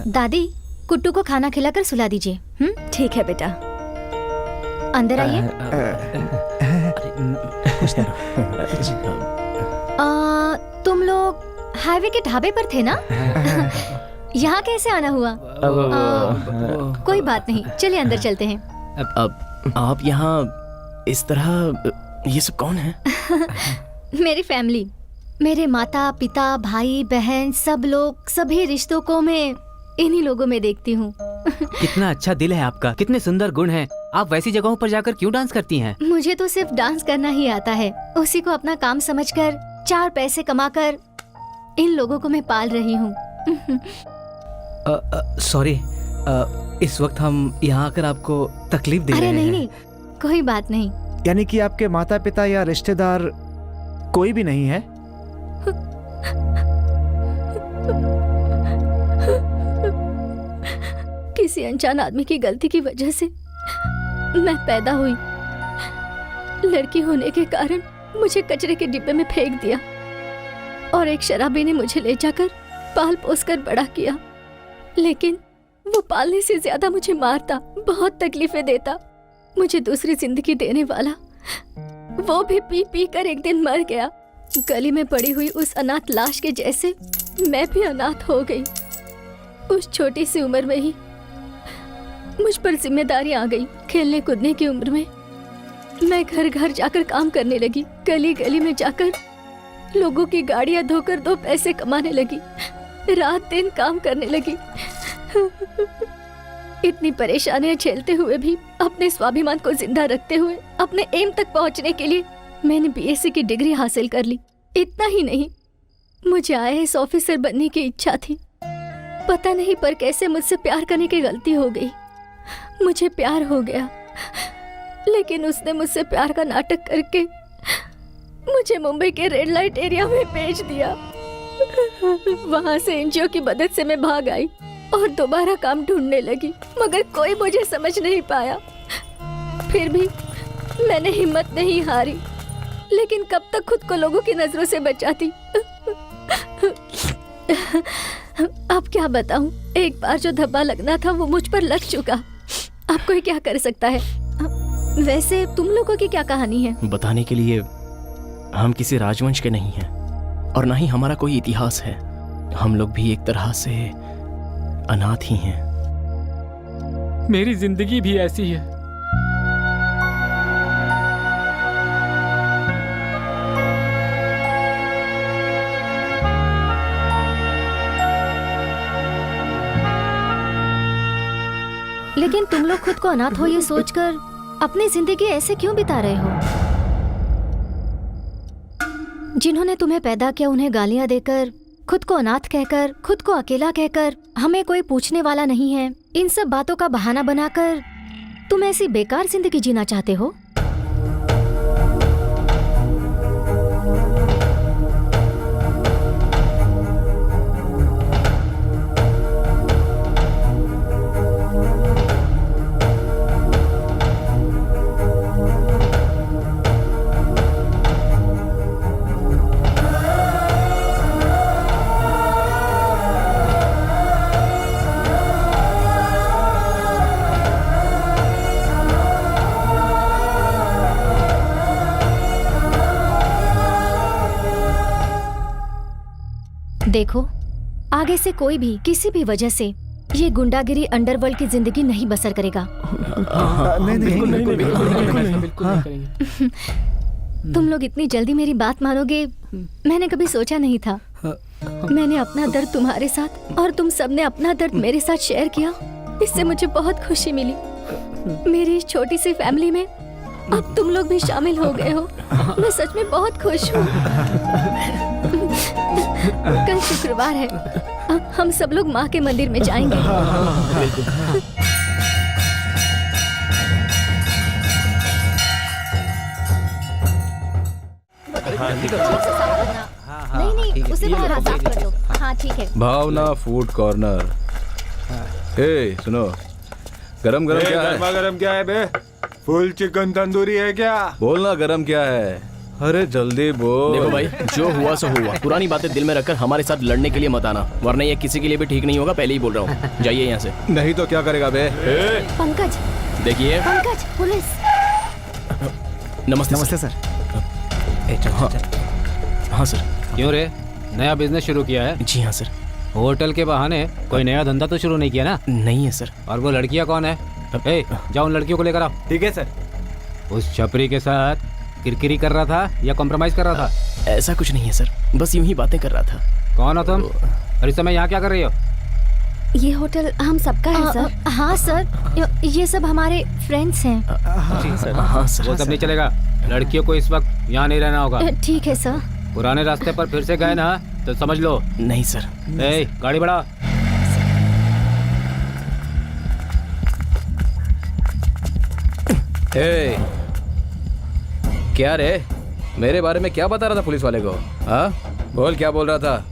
दादी, कुट्टू को खाना खिलाकर सुला दीजिए। ठीक है बेटा। अंदर आइए। तुम लोग हाईवे के ढाबे पर थे ना? यहाँ कैसे आना हुआ? कोई बात नहीं, चलिए अंदर चलते हैं। अब आप यहाँ इस तरह, ये सब कौन है? मेरी फैमिली, मेरे माता पिता भाई बहन सब लोग, सभी रिश्तों को मैं इन्हीं लोगों में देखती हूँ। कितना अच्छा दिल है आपका, कितने सुंदर गुण हैं। आप वैसी जगहों पर जाकर क्यों डांस करती हैं? मुझे तो सिर्फ डांस करना ही आता है। उसी को अपना काम समझकर 4 पैसे कमाकर इन लोगों को मैं पाल रही हूँ। सॉरी, इस वक्त हम यहाँ आकर आपको तकलीफ दे रहे हैं। अरे नहीं, कोई बात नहीं। यानी कि आपके माता पिता या रिश्तेदार कोई भी नहीं है? किसी अनजान आदमी की गलती की वजह से मैं पैदा हुई। लड़की होने के कारण मुझे कचरे के डिब्बे में फेंक दिया और एक शराबी ने मुझे ले जाकर पाल पोस कर बड़ा किया। लेकिन वो पालने से ज्यादा मुझे मारता, बहुत तकलीफें देता। मुझे दूसरी जिंदगी देने वाला वो भी पी पी कर एक दिन मर गया। गली में पड़ी हुई उस अनाथ लाश के जैसे मैं भी अनाथ हो गई। उस छोटी सी उम्र में ही मुझ पर जिम्मेदारी आ गई। खेलने कूदने की उम्र में मैं घर घर जाकर काम करने लगी। गली गली में जाकर लोगों की गाड़ियां धोकर 2 पैसे कमाने लगी। रात दिन काम करने लगी। इतनी परेशानियां झेलते हुए भी अपने स्वाभिमान को जिंदा रखते हुए अपने एम तक पहुंचने के लिए मैंने बीएससी की डिग्री हासिल कर ली। इतना ही नहीं, मुझे आईएएस ऑफिसर बनने की इच्छा थी। पता नहीं पर कैसे मुझसे प्यार करने की गलती हो गई। मुझे प्यार हो गया, लेकिन उसने मुझसे प्यार का नाटक करके मुझे मुंबई के रेड लाइट एरिया में भेज दिया। वहां से एनजीओ की मदद से मैं भाग आई और दोबारा काम ढूंढने लगी, मगर कोई मुझे समझ नहीं पाया। फिर भी मैंने हिम्मत नहीं हारी, लेकिन कब तक खुद को लोगों की नजरों से बचाती। अब क्या बताऊं, एक बार जो धब्बा लगना था वो मुझ पर लग चुका। अब कोई क्या कर सकता है। वैसे तुम लोगों की क्या कहानी है? बताने के लिए हम किसी राजवंश के नहीं हैं और ना ही हमारा कोई इतिहास है। हम लोग भी एक तरह से अनाथ ही हैं। मेरी जिंदगी भी ऐसी है। लेकिन तुम लोग खुद को अनाथ हो ये सोचकर अपनी जिंदगी ऐसे क्यों बिता रहे हो? जिन्होंने तुम्हें पैदा किया उन्हें गालियां देकर, खुद को अनाथ कहकर, खुद को अकेला कहकर, हमें कोई पूछने वाला नहीं है, इन सब बातों का बहाना बनाकर तुम ऐसी बेकार जिंदगी जीना चाहते हो? देखो, आगे से कोई भी किसी भी वजह से ये गुंडागिरी अंडरवर्ल्ड की जिंदगी नहीं बसर करेगा। तुम लोग इतनी जल्दी मेरी बात मानोगे मैंने कभी सोचा नहीं था। मैंने अपना दर्द तुम्हारे साथ और तुम सबने अपना दर्द मेरे साथ शेयर किया, इससे मुझे बहुत खुशी मिली। मेरी इस छोटी सी फैमिली में अब तुम लोग भी शामिल हो गए हो। मैं सच में बहुत खुश हूँ। कल शुक्रवार है, हम सब लोग माँ के मंदिर में जाएंगे। नहीं उसे बाहर साफ कर दो। हाँ ठीक है। भावना फूड कॉर्नर। ए सुनो, गरम गरम क्या है? गरम क्या है बे? फुल चिकन तंदूरी है क्या? बोलना गरम क्या है? अरे जल्दी बोल। देखो भाई, जो हुआ सो हुआ। पुरानी बातें दिल में रखकर हमारे साथ लड़ने के लिए मत आना, वरना ये किसी के लिए भी ठीक नहीं होगा। पहले ही बोल रहा हूँ, जाइए यहाँ से। नहीं तो क्या करेगा बे? पंकज, देखिए। पंकज, पुलिस। नमस्ते नमस्ते सर। हाँ सर। क्यों रे, नया बिजनेस शुरू किया है? जी हाँ सर। होटल के बहाने कोई नया धंधा तो शुरू नहीं किया ना? नहीं है सर। और वो लड़कियां कौन है? ए, जाओ उन लड़कियों को लेकर आओ। ठीक है सर। उस छपरी के साथ किरकिरी कर रहा था या कॉम्प्रोमाइज कर रहा था? ऐसा कुछ नहीं है सर, बस यूं ही बातें कर रहा था। कौन हो तुम और इस समय यहाँ क्या कर रही हो? ये होटल हम सबका है सर। हाँ सर, ये सब हमारे फ्रेंड्स हैं। जी सर। हाँ सर। वो सब नहीं चलेगा, लड़कियों को इस वक्त यहाँ नहीं रहना होगा। ठीक है सर। पुराने रास्ते पर फिर से गए ना तो समझ लो। नहीं सर। ए, गाड़ी बढ़ा। ए, क्या रे, मेरे बारे में क्या बता रहा था पुलिस वाले को? हाँ बोल, क्या बोल रहा था?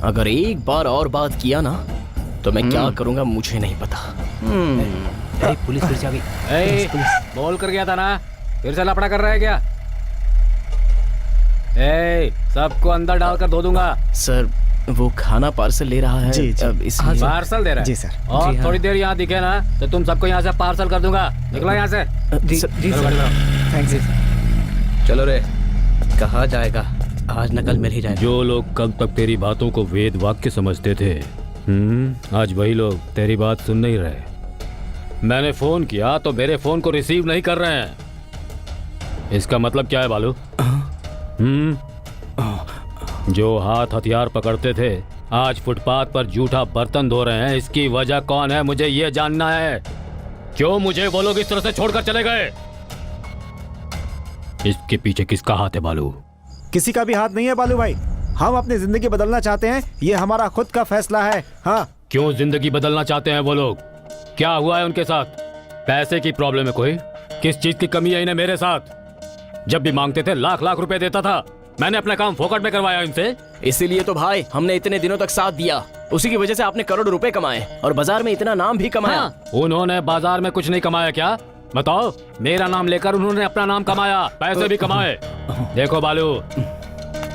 अगर एक बार और बात किया ना तो मैं क्या करूंगा मुझे नहीं पता। पुलिस फिर से आ गई। बोल कर गया था ना, फिर से लफड़ा कर रहा है क्या? सबको अंदर डालकर धो दूंगा। सर वो खाना पार्सल ले रहा है। जी, जी। अब इसलिए पार्सल दे रहा है? जी सर। और जी हाँ। थोड़ी देर यहाँ दिखे ना तो तुम सबको यहाँ से पार्सल कर दूंगा। निकलो यहाँ से। जी सर। थैंक्स जी। चलो रे। कहा जाएगा आज न कल मिल ही जाएगा। जो लोग कल तक तेरी बातों को वेद वाक्य समझते थे, आज वही लोग तेरी बात सुन नहीं रहे। मैंने फोन किया तो मेरे फोन को रिसीव नहीं कर रहे हैं। इसका मतलब क्या है बालू? जो हाथ हथियार पकड़ते थे आज फुटपाथ पर जूठा बर्तन धो रहे हैं। इसकी वजह कौन है मुझे ये जानना है। क्यों मुझे वो लोग इस तरह से छोड़कर चले गए? इसके पीछे किसका हाथ है बालू? किसी का भी हाथ नहीं है बालू भाई। हम अपनी जिंदगी बदलना चाहते हैं, ये हमारा खुद का फैसला है। हाँ। क्यों जिंदगी बदलना चाहते हैं वो लोग? क्या हुआ है उनके साथ? पैसे की प्रॉब्लम है कोई? किस चीज की कमी है इन्हें मेरे साथ? जब भी मांगते थे लाख लाख रुपए देता था। मैंने अपना काम फोकट में करवाया इनसे। इसीलिए तो भाई हमने इतने दिनों तक साथ दिया। उसी की वजह से आपने करोड़ रुपए कमाए और बाजार में इतना नाम भी कमाया। उन्होंने बाजार में कुछ नहीं कमाया क्या? बताओ। मेरा नाम लेकर उन्होंने अपना नाम कमाया, पैसे भी कमाए। देखो बालू,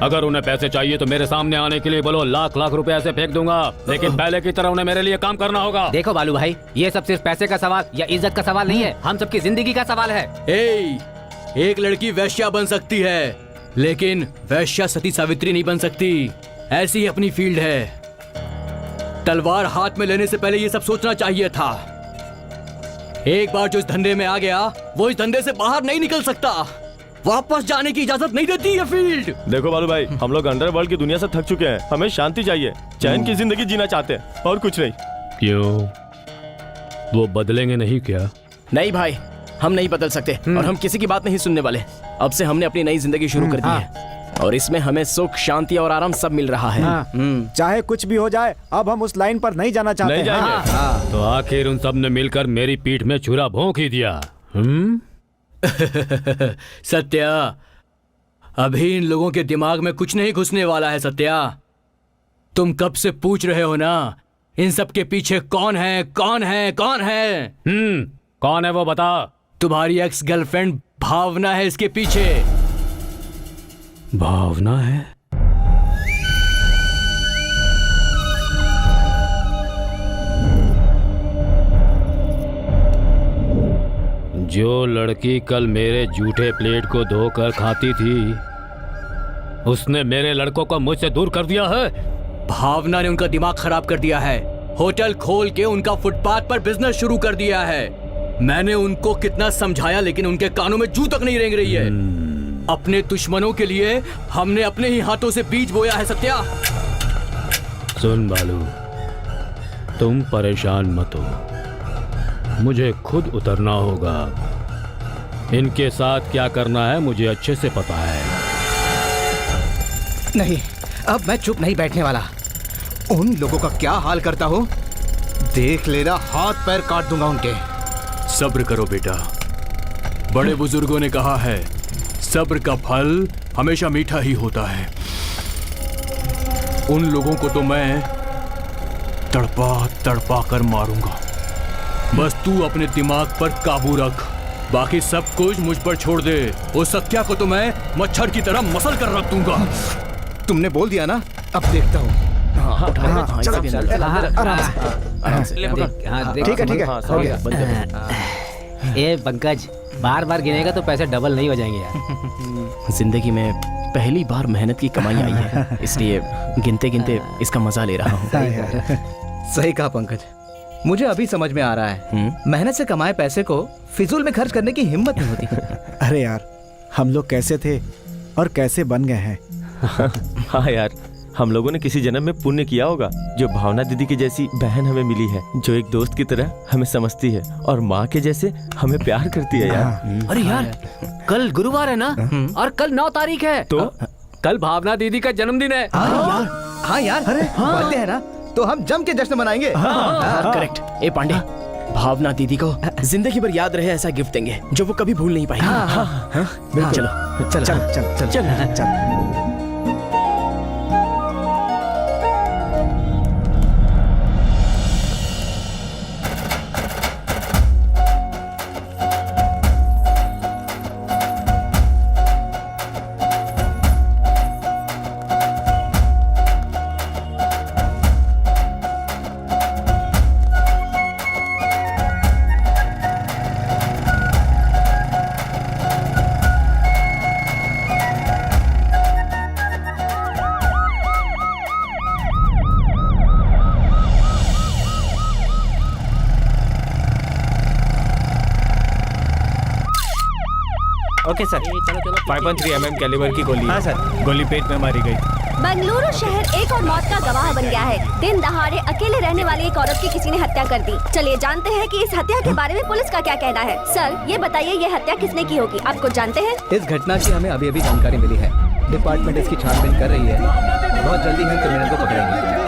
अगर उन्हें पैसे चाहिए तो मेरे सामने आने के लिए बोलो, लाख लाख रुपए ऐसे फेंक दूंगा। लेकिन पहले की तरह उन्हें मेरे लिए काम करना होगा। देखो बालू भाई, ये सब सिर्फ पैसे का सवाल या इज्जत का सवाल नहीं है, हम सबकी जिंदगी का सवाल है। एक लड़की वैश्या बन सकती है, लेकिन वैश्या सती सावित्री नहीं बन सकती। ऐसी ही अपनी फील्ड है। तलवार हाथ में लेने से पहले ये सब सोचना चाहिए था। एक बार जो इस धंधे में आ गया वो इस धंधे से बाहर नहीं निकल सकता। वापस जाने की इजाजत नहीं देती ये फील्ड। देखो बालू भाई, हम लोग अंडरवर्ल्ड की दुनिया से थक चुके हैं। हमें शांति चाहिए, चैन की जिंदगी जीना चाहते हैं और कुछ नहीं। क्यों, वो बदलेंगे नहीं क्या? नहीं भाई, हम नहीं बदल सकते और हम किसी की बात नहीं सुनने वाले। अब से हमने अपनी नई जिंदगी शुरू कर दी है और इसमें हमें सुख, शांति और आराम सब मिल रहा है। चाहे कुछ भी हो जाए, अब हम उस लाइन पर नहीं जाना चाहते। नहीं जाएंगे। तो आखिर उन सब ने मिलकर मेरी पीठ में छुरा भोंक ही दिया। सत्या, अभी इन लोगों के दिमाग में कुछ नहीं घुसने वाला है। सत्या, तुम कब से पूछ रहे हो ना, इन सब के पीछे कौन है, कौन है, कौन है? कौन है वो बता। तुम्हारी एक्स गर्लफ्रेंड भावना है इसके पीछे। भावना है? जो लड़की कल मेरे जूठे प्लेट को धोकर खाती थी, उसने मेरे लड़कों को मुझसे दूर कर दिया है। भावना ने उनका दिमाग खराब कर दिया है। होटल खोल के उनका फुटपाथ पर बिजनेस शुरू कर दिया है। मैंने उनको कितना समझाया, लेकिन उनके कानों में जू तक नहीं रेंग रही है। अपने दुश्मनों के लिए हमने अपने ही हाथों से बीज बोया है। सत्या, सुन बालू, तुम परेशान मत हो, मुझे खुद उतरना होगा। इनके साथ क्या करना है मुझे अच्छे से पता है। नहीं, अब मैं चुप नहीं बैठने वाला। उन लोगों का क्या हाल करता हो देख लेना, हाथ पैर काट दूंगा उनके। सब्र करो बेटा, बड़े बुजुर्गों ने कहा है, सब्र का फल हमेशा मीठा ही होता है। उन लोगों को तो मैं तड़पा तड़पा कर मारूंगा। बस तू अपने दिमाग पर काबू रख, बाकी सब कुछ मुझ पर छोड़ दे। उस सत्या को तो मैं मच्छर की तरह मसल कर रख दूंगा। तुमने बोल दिया ना, अब देखता हूँ। ठीक है। ए पंकज, बार बार गिनेगा तो पैसे डबल नहीं हो जाएंगे यार। जिंदगी में पहली बार मेहनत की कमाई आई है, इसलिए गिनते गिनते इसका मजा ले रहा हूँ। सही कहा पंकज, मुझे अभी समझ में आ रहा है। मेहनत से कमाए पैसे को फिजूल में खर्च करने की हिम्मत नहीं होती। अरे यार, हम लोग कैसे थे और कैसे बन गए हैं। हाँ यार, हम लोगों ने किसी जन्म में पुण्य किया होगा जो भावना दीदी की जैसी बहन हमें मिली है, जो एक दोस्त की तरह हमें समझती है और माँ के जैसे हमें प्यार करती है यार। अरे यार, कल गुरुवार है ना, और कल 9 तारीख है, तो कल भावना दीदी का जन्मदिन है। हाँ यार, बर्थडे है ना, तो हम जम के जश्न मनाएंगे। करेक्ट। ए पांडे, भावना दीदी को जिंदगी भर याद रहे ऐसा गिफ्ट देंगे जो वो कभी भूल नहीं पाएंगे। चलो चल चल चल चल चल। Okay sir. 5.3 mm कैलिबर की गोली। हाँ सर। गोली पेट में मारी गई। बेंगलुरु शहर एक और मौत का गवाह बन गया है। दिन दहाड़े अकेले रहने वाली एक औरत की किसी ने हत्या कर दी। चलिए जानते हैं कि इस हत्या के बारे में पुलिस का क्या कहना है। सर, ये बताइए, ये हत्या किसने की होगी, आप कुछ जानते हैं? इस घटना की हमें अभी अभी जानकारी मिली है। डिपार्टमेंट इसकी छानबीन कर रही है। बहुत जल्दी हम क्रिमिनल को पकड़ेंगे।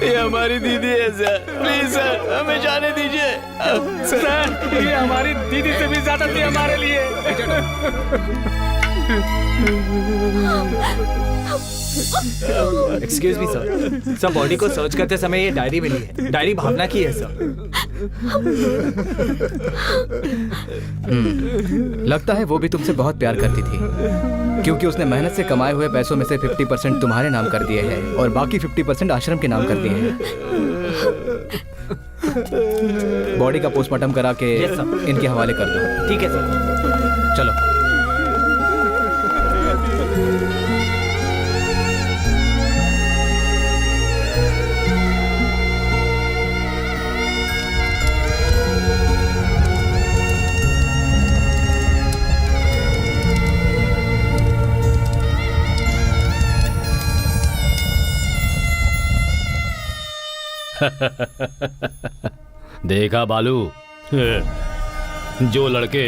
ये हमारी दीदी है सर, प्लीज सर हमें जाने दीजिए। सर, ये हमारी दीदी से भी ज्यादा थी हमारे लिए। एक्सक्यूज मी सर, बॉडी को सर्च करते समय ये डायरी मिली है। डायरी भावना की है सर। लगता है वो भी तुमसे बहुत प्यार करती थी, क्योंकि उसने मेहनत से कमाए हुए पैसों में से 50% तुम्हारे नाम कर दिए हैं और बाकी 50% आश्रम के नाम कर दिए हैं। बॉडी का पोस्टमार्टम करा के इनके हवाले कर दो। ठीक है सर। चलो। देखा बालू, जो लड़के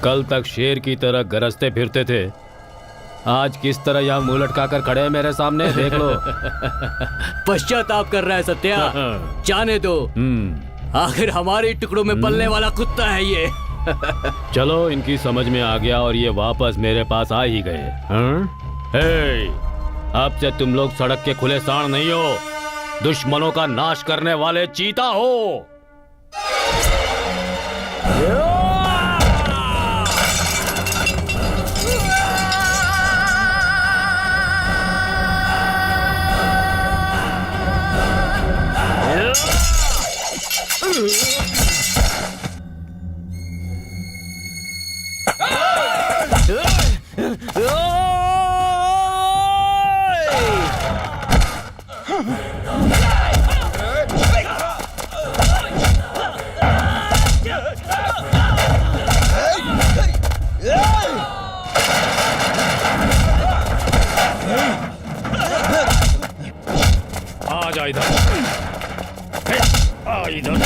कल तक शेर की तरह गरजते फिरते थे, आज किस तरह यहाँ मुंह लटका कर खड़े हैं मेरे सामने, देख लो। पश्चाताप कर रहा है सत्या, जाने दो। आखिर हमारे टुकड़ों में पलने वाला कुत्ता है ये। चलो, इनकी समझ में आ गया और ये वापस मेरे पास आ ही गए। हे, अब से तुम लोग सड़क के खुले सांड नहीं हो, दुश्मनों का नाश करने वाले चीता हो। आ जा इधर, आ इधर।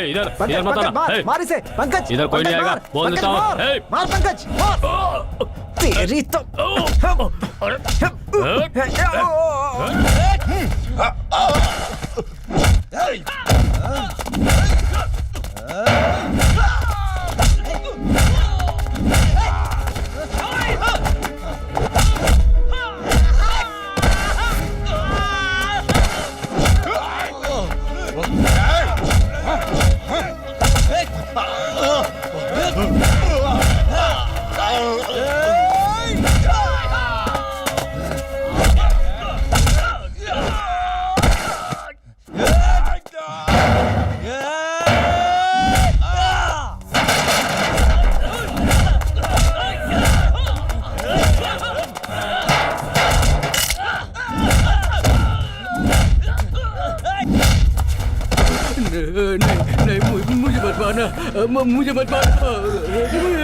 इधर पंकज, इधर मत पंकज, आना। मार, मार इसे पंकज। इधर कोई नहीं पंकज, आएगा, मार, बोल पंकज, देता हूँ। मार, मार पंकज, मार। तेरी तो नहीं, मुझे मत मारना, मुझे मत मारना,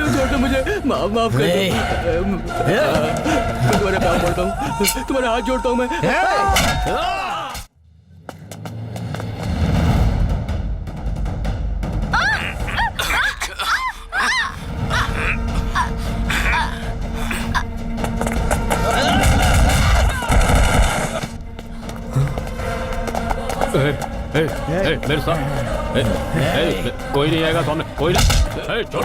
छोड़ दो मुझे, माफ कर दो। तुम्हारे पाँव पड़ता हूँ, तुम्हारे हाथ जोड़ता हूँ मैं। मेरे साथ कोई नहीं आएगा सामने, कोई नहीं। छोड़,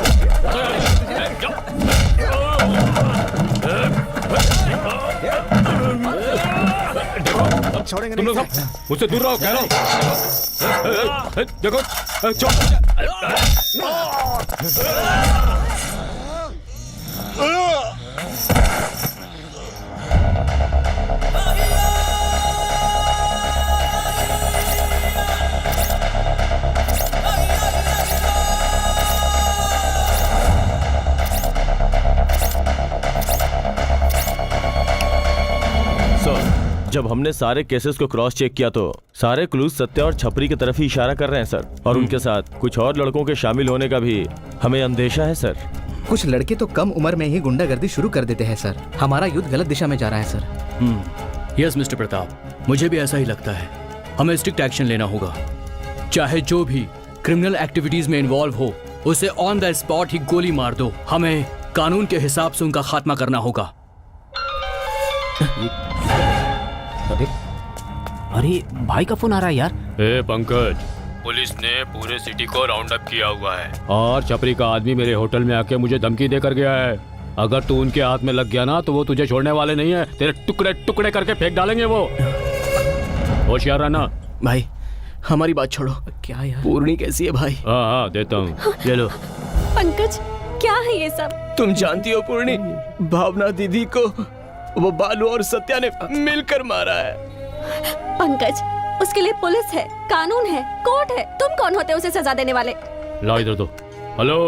छोड़ेंगे तुम लोग सब मुझसे दूर रहो, कह रहा हूँ। देखो, जब हमने सारे केसेस को क्रॉस चेक किया तो सारे क्लूज सत्या और छपरी की तरफ ही इशारा कर रहे हैं सर, और उनके साथ कुछ और लड़कों के शामिल होने का भी हमें अंदेशा है सर। कुछ लड़के तो कम उम्र में ही गुंडागर्दी शुरू कर देते हैं सर। हमारा युद्ध गलत दिशा में जा रहा है सर। यस मिस्टर प्रताप, मुझे भी ऐसा ही लगता है। हमें स्ट्रिक्ट एक्शन लेना होगा। चाहे जो भी क्रिमिनल एक्टिविटीज में इन्वॉल्व हो उसे ऑन द स्पॉट ही गोली मार दो। हमें कानून के हिसाब से उनका खात्मा करना होगा। अरे भाई का फोन आ रहा है यार। पंकज, पुलिस ने पूरे सिटी को राउंड अप किया हुआ है और छपरी का आदमी मेरे होटल में आके मुझे धमकी देकर गया है। अगर तू उनके हाथ में लग गया ना तो वो तुझे छोड़ने वाले नहीं है, तेरे टुकड़े टुकड़े करके फेंक डालेंगे वो। होशियार रहना। भाई हमारी बात छोड़ो। क्या यार? पूर्णी कैसी है भाई? हाँ देता हूँ, ले लो। पंकज, क्या है ये सब? तुम जानती हो पूर्णी, भावना दीदी को वो बालू और सत्या ने मिलकर मारा है। पंकज, उसके लिए पुलिस है, कानून है, कोर्ट है। तुम कौन होते हो उसे सजा देने वाले? लाओ इधर दो। हेलो,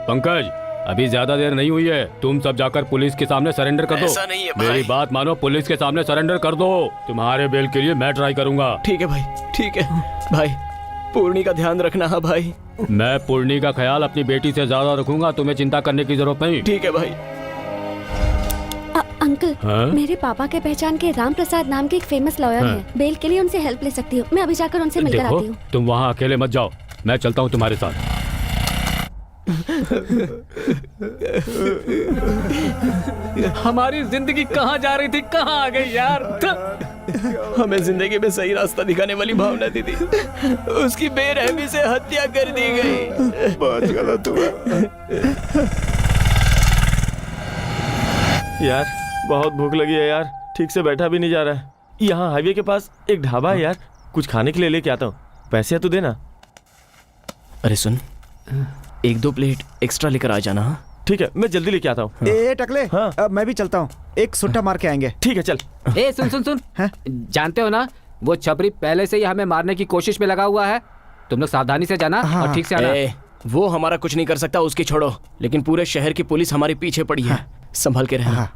पंकज, अभी ज्यादा देर नहीं हुई है, तुम सब जाकर पुलिस के सामने सरेंडर कर दो। ऐसा नहीं है भाई। मेरी बात मानो, पुलिस के सामने सरेंडर कर दो। तुम्हारे बेल के लिए मैं ट्राई करूंगा। ठीक है भाई, ठीक है भाई। पूर्णी का ध्यान रखना है भाई। मैं पूर्णी का ख्याल अपनी बेटी से ज्यादा रखूंगा, तुम्हें चिंता करने की जरूरत नहीं। ठीक है भाई। अंकल, हाँ? मेरे पापा के पहचान के राम प्रसाद नाम के एक फेमस लॉयर हैं। बेल के लिए उनसे हेल्प ले सकती हूँ। मैं अभी जाकर उनसे मिलकर देखो, आती हूँ। तुम वहाँ अकेले मत जाओ, मैं चलता हूँ तुम्हारे साथ। हमारी जिंदगी कहाँ जा रही थी, कहाँ आ गई यार। हमें जिंदगी में सही रास्ता दिखाने वाली भावना दीदी, उसकी बेरहमी से हत्या कर दी गई। बहुत गलत हुआ यार, बहुत भूख लगी है यार, ठीक से बैठा भी नहीं जा रहा है। यहाँ हाईवे के पास एक ढाबा है यार, कुछ खाने के लिए लेके आता हूँ, पैसे तो देना। अरे सुन, 1-2 प्लेट एक्स्ट्रा लेकर आ जाना। ठीक है, मैं जल्दी लेके आता हूँ। ए टकले, अब मैं भी चलता हूँ, एक सुट्टा मार के आएंगे। ठीक है, चल। ए सुन, जानते हो ना, वो छपरी पहले से ही हमें मारने की कोशिश में लगा हुआ है। तुम लोग सावधानी से जाना और ठीक से आना। वो हमारा कुछ नहीं कर सकता, उसकी छोड़ो, लेकिन पूरे शहर की पुलिस हमारे पीछे पड़ी है। संभल के रहना।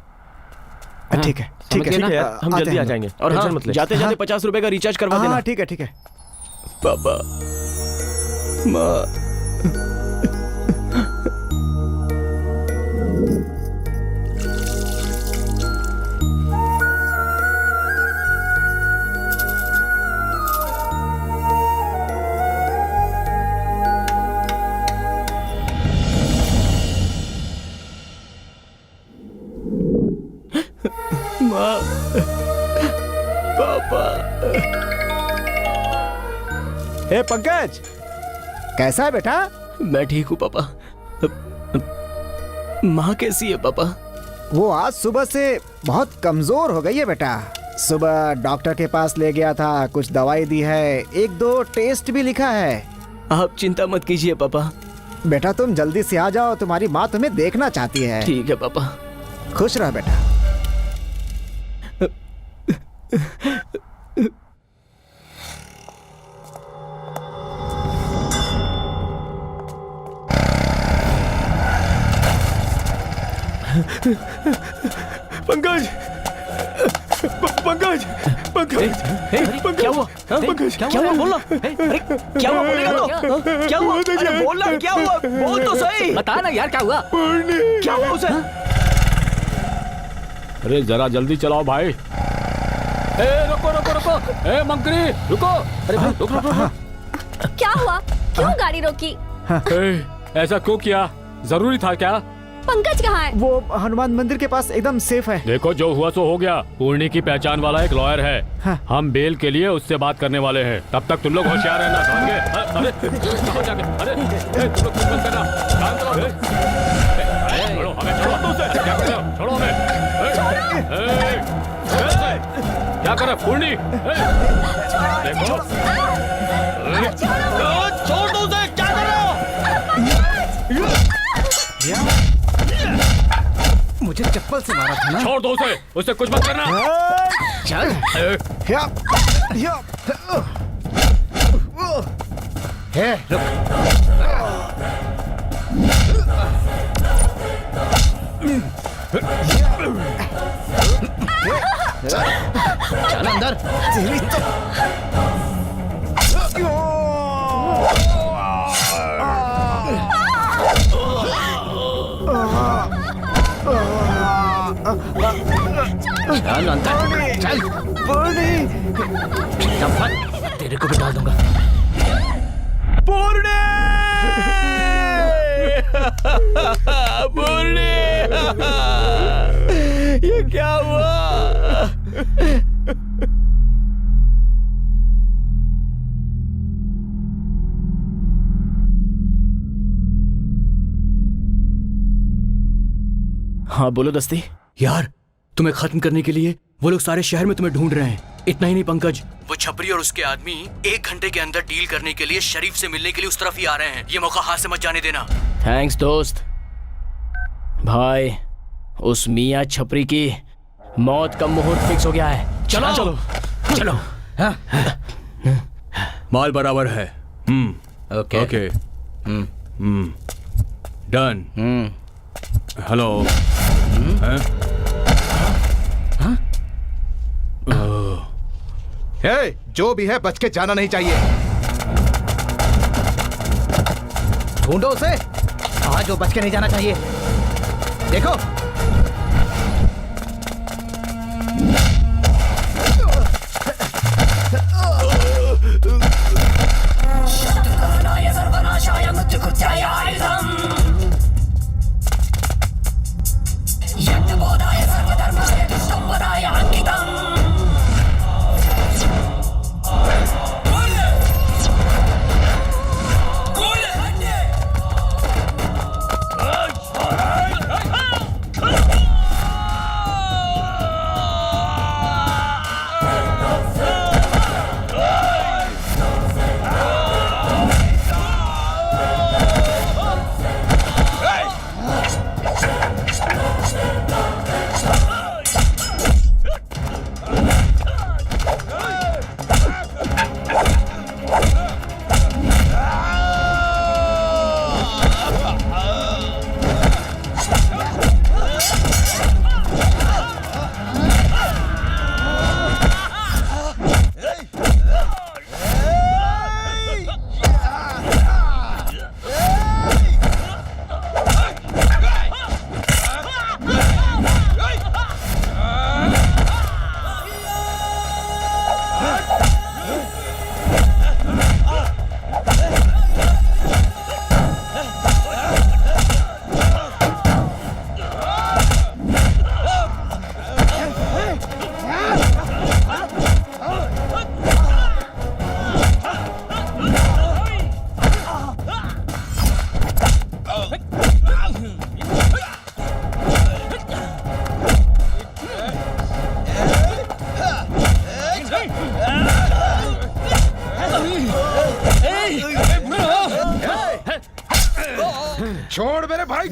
ठीक है, ठीक है यार, हम जल्दी आ जाएंगे। और हाँ, मत ले। जाते जाते 50 रुपए का रिचार्ज करवा देना। ठीक है, ठीक है। पापा, माँ, माँ, पापा। हे पंकज, कैसा है बेटा? मैं ठीक हूँ पापा। माँ कैसी है पापा? वो आज सुबह से बहुत कमजोर हो गई है बेटा। सुबह डॉक्टर के पास ले गया था, कुछ दवाई दी है, 1-2 टेस्ट भी लिखा है। आप चिंता मत कीजिए पापा। बेटा तुम जल्दी से आ जाओ, तुम्हारी माँ तुम्हें देखना चाहती है। ठीक है पापा। खुश रहो बेटा। पंकज, पंकज, पंकज, क्या हुआ? पंकज, क्या हुआ? बोलना। अरे क्या हुआ? बोलेगा तो? क्या हुआ? अरे बोलना, क्या हुआ? बोल तो सही। बता ना यार, क्या हुआ? क्या हुआ उसे? अरे जरा जल्दी चलाओ भाई। ए रुको रुको रुको, ए मंकरी रुको। अरे रुक रुक रुक। क्या हुआ? क्यों गाड़ी रोकी? ए, ऐसा क्यों किया? जरूरी था क्या? पंकज कहाँ है? वो हनुमान मंदिर के पास एकदम सेफ है। देखो जो हुआ सो हो गया। पूर्णी की पहचान वाला एक लॉयर है। हाँ। हम बेल के लिए उससे बात करने वाले हैं। तब तक तुम लोग होशियार रहना। समझ गए? अरे कहाँ जाके? अरे तुम लोग कुछ मत करना। शांत रहो। छोड़ो हमें, छोड़ो तुमसे। क्या कर रहे हो? छोड़ो हमें। क्या कर रहे हो पूर्णी? देखो छोड़ दो उसे, क्या कर रहे हो? मुझे चप्पल से मारा था ना। छोड़ दो उसे, उससे कुछ मत करना। चल। हे चल अंदर। तेरी तो चल अंदर चल। तेरे को भी डाल दूंगा। पूर्णे! पूर्णे! ये क्या हुआ? हाँ बोलो दस्ती। यार तुम्हें खत्म करने के लिए वो लोग सारे शहर में तुम्हें ढूंढ रहे हैं। इतना ही नहीं पंकज, वो छपरी और उसके आदमी 1 घंटे के अंदर डील करने के लिए शरीफ से मिलने के लिए उस तरफ ही आ रहे हैं। ये मौका हाथ से मत जाने देना। थैंक्स दोस्त। भाई उस मियाँ छपरी की मौत का मुहूर्त फिक्स हो गया है। चलो चलो चलो। माल बराबर है। Okay okay done. हेलो। हे, जो भी है बच के जाना नहीं चाहिए। ढूंढो उसे। आज जो बच के नहीं जाना चाहिए। देखो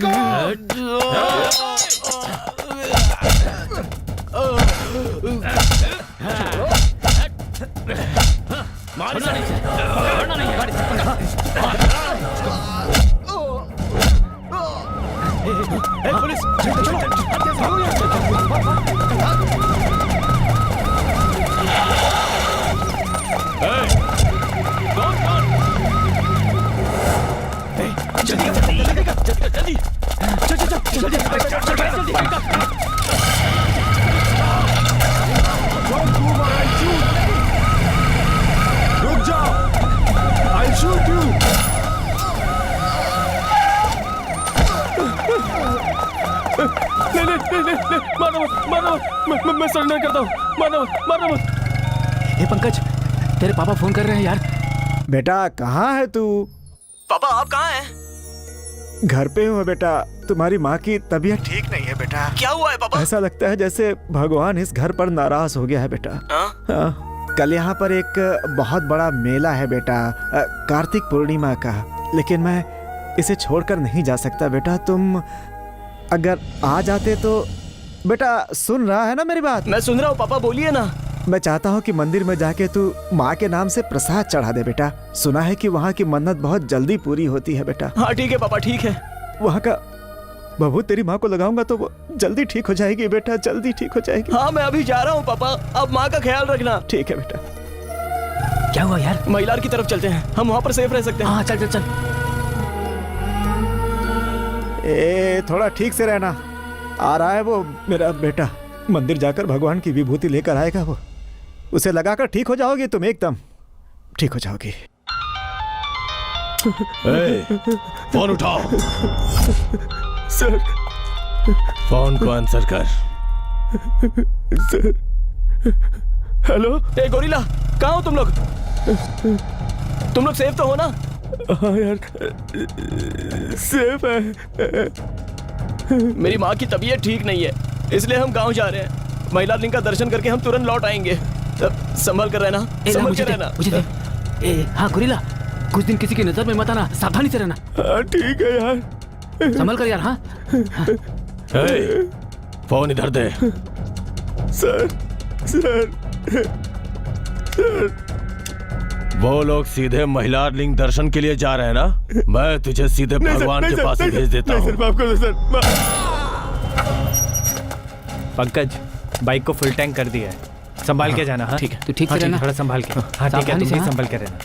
इसको। पुलिस रुक जाओ, I'll shoot you. मैं सरेंडर करता हूँ। मारना मत। हे पंकज, तेरे पापा फोन कर रहे हैं यार। बेटा कहाँ है तू? पापा आप कहाँ हैं? घर पे हूँ बेटा। तुम्हारी माँ की तबीयत ठीक नहीं है बेटा। क्या हुआ है पापा? ऐसा लगता है जैसे भगवान इस घर पर नाराज हो गया है बेटा। हाँ। कल यहाँ पर एक बहुत बड़ा मेला है बेटा, कार्तिक पूर्णिमा का, लेकिन मैं इसे छोड़कर नहीं जा सकता बेटा। तुम अगर आ जाते तो। बेटा सुन रहा है ना मेरी बात? मैं सुन रहा हूँ पापा, बोलिए ना। मैं चाहता हूँ कि मंदिर में जाके तू माँ के नाम से प्रसाद चढ़ा दे बेटा। सुना है कि वहाँ की मन्नत बहुत जल्दी पूरी होती है बेटा। हाँ ठीक है पापा, ठीक है। वहाँ का बहू तेरी माँ को लगाऊंगा तो वो जल्दी ठीक हो जाएगी बेटा, जल्दी ठीक हो जाएगी। हाँ मैं अभी जा रहा हूँ पापा, अब माँ का ख्याल रखना। ठीक है बेटा। क्या हुआ यार? महिलार की तरफ चलते हैं, हम वहाँ पर सेफ रह सकते हैं। हाँ चल चल चल। ए थोड़ा ठीक से रहना। आ रहा है वो मेरा बेटा, मंदिर जाकर भगवान की विभूति लेकर आएगा वो। उसे लगाकर ठीक हो जाओगी तुम, एकदम ठीक हो जाओगी। फोन उठाओ। सर। फोन को आंसर कर। सर। हेलो। ए गोरिल्ला, कहाँ हो तुम लोग? तुम लोग सेफ तो हो ना? हाँ यार सेफ है। मेरी माँ की तबीयत ठीक नहीं है, इसलिए हम गांव जा रहे हैं। महिला लिंग का दर्शन करके हम तुरंत लौट आएंगे। संभल कर रहना, संभल कर रहना। मुझे दे। हाँ गोरिल्ला, कुछ दिन किसी की नजर में मत आना, सावधानी से रहना। हाँ ठीक है यार, संभल कर यार। हाँ फोन इधर दे। Sir sir sir. वो लोग सीधे महिला लिंग दर्शन के लिए जा रहे हैं ना? मैं तुझे सीधे भगवान के पास भेज देता हूँ। पंकज, बाइक को फुल टैंक कर दिया है, संभाल के जाना। हाँ ठीक है, तू ठीक से रहना, थोड़ा संभाल के। हाँ ठीक है, तुम भी संभाल के रहना।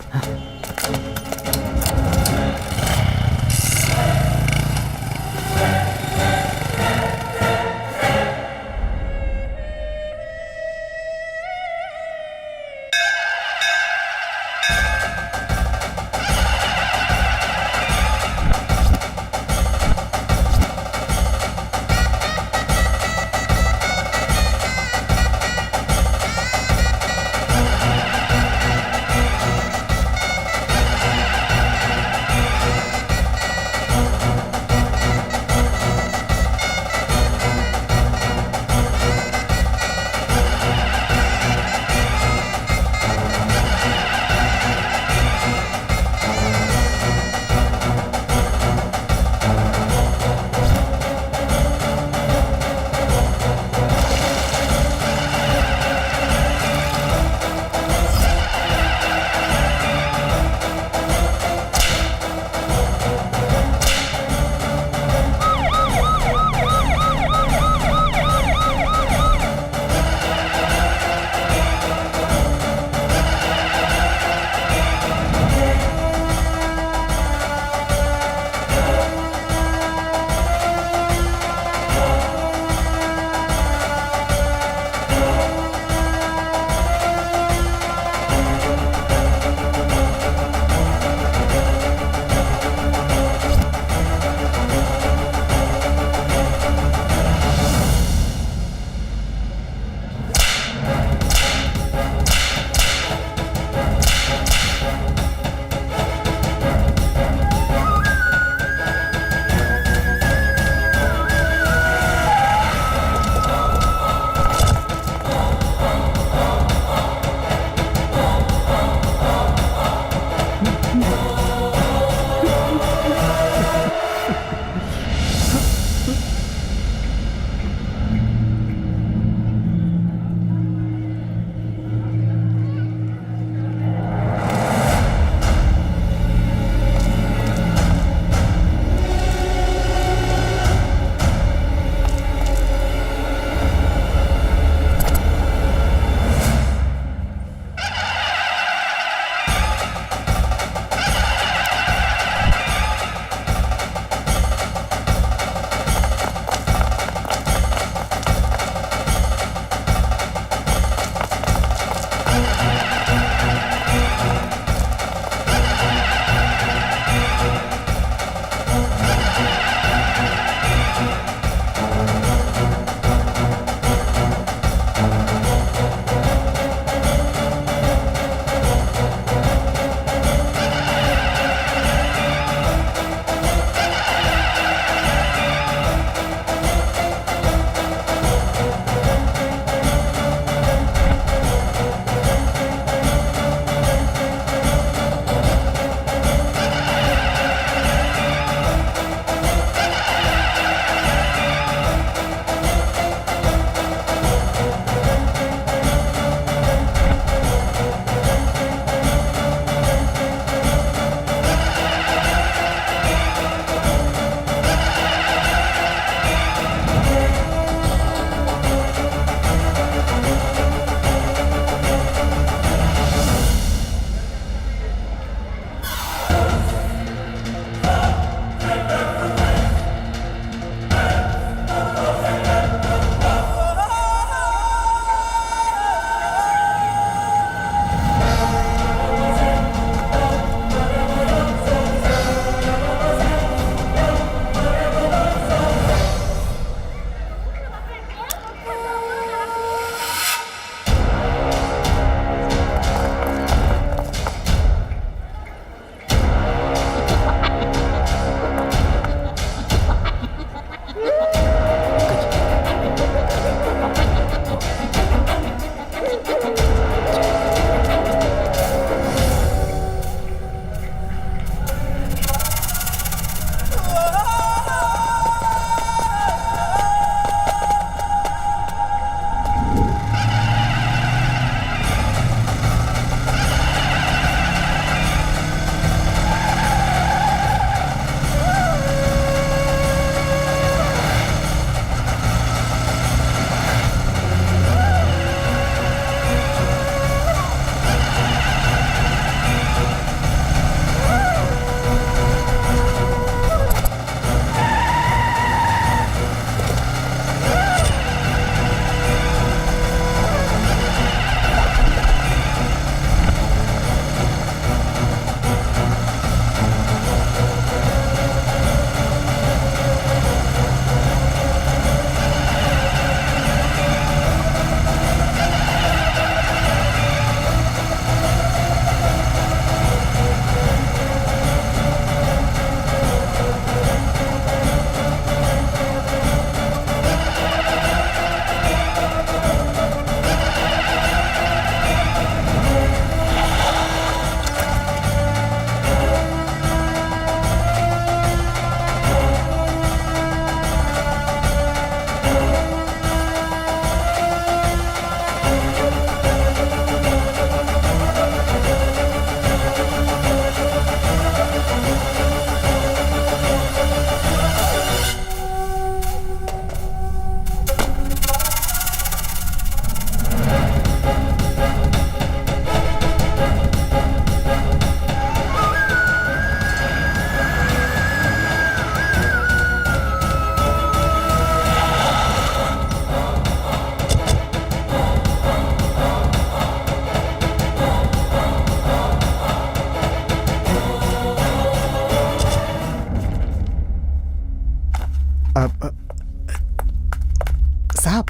साहब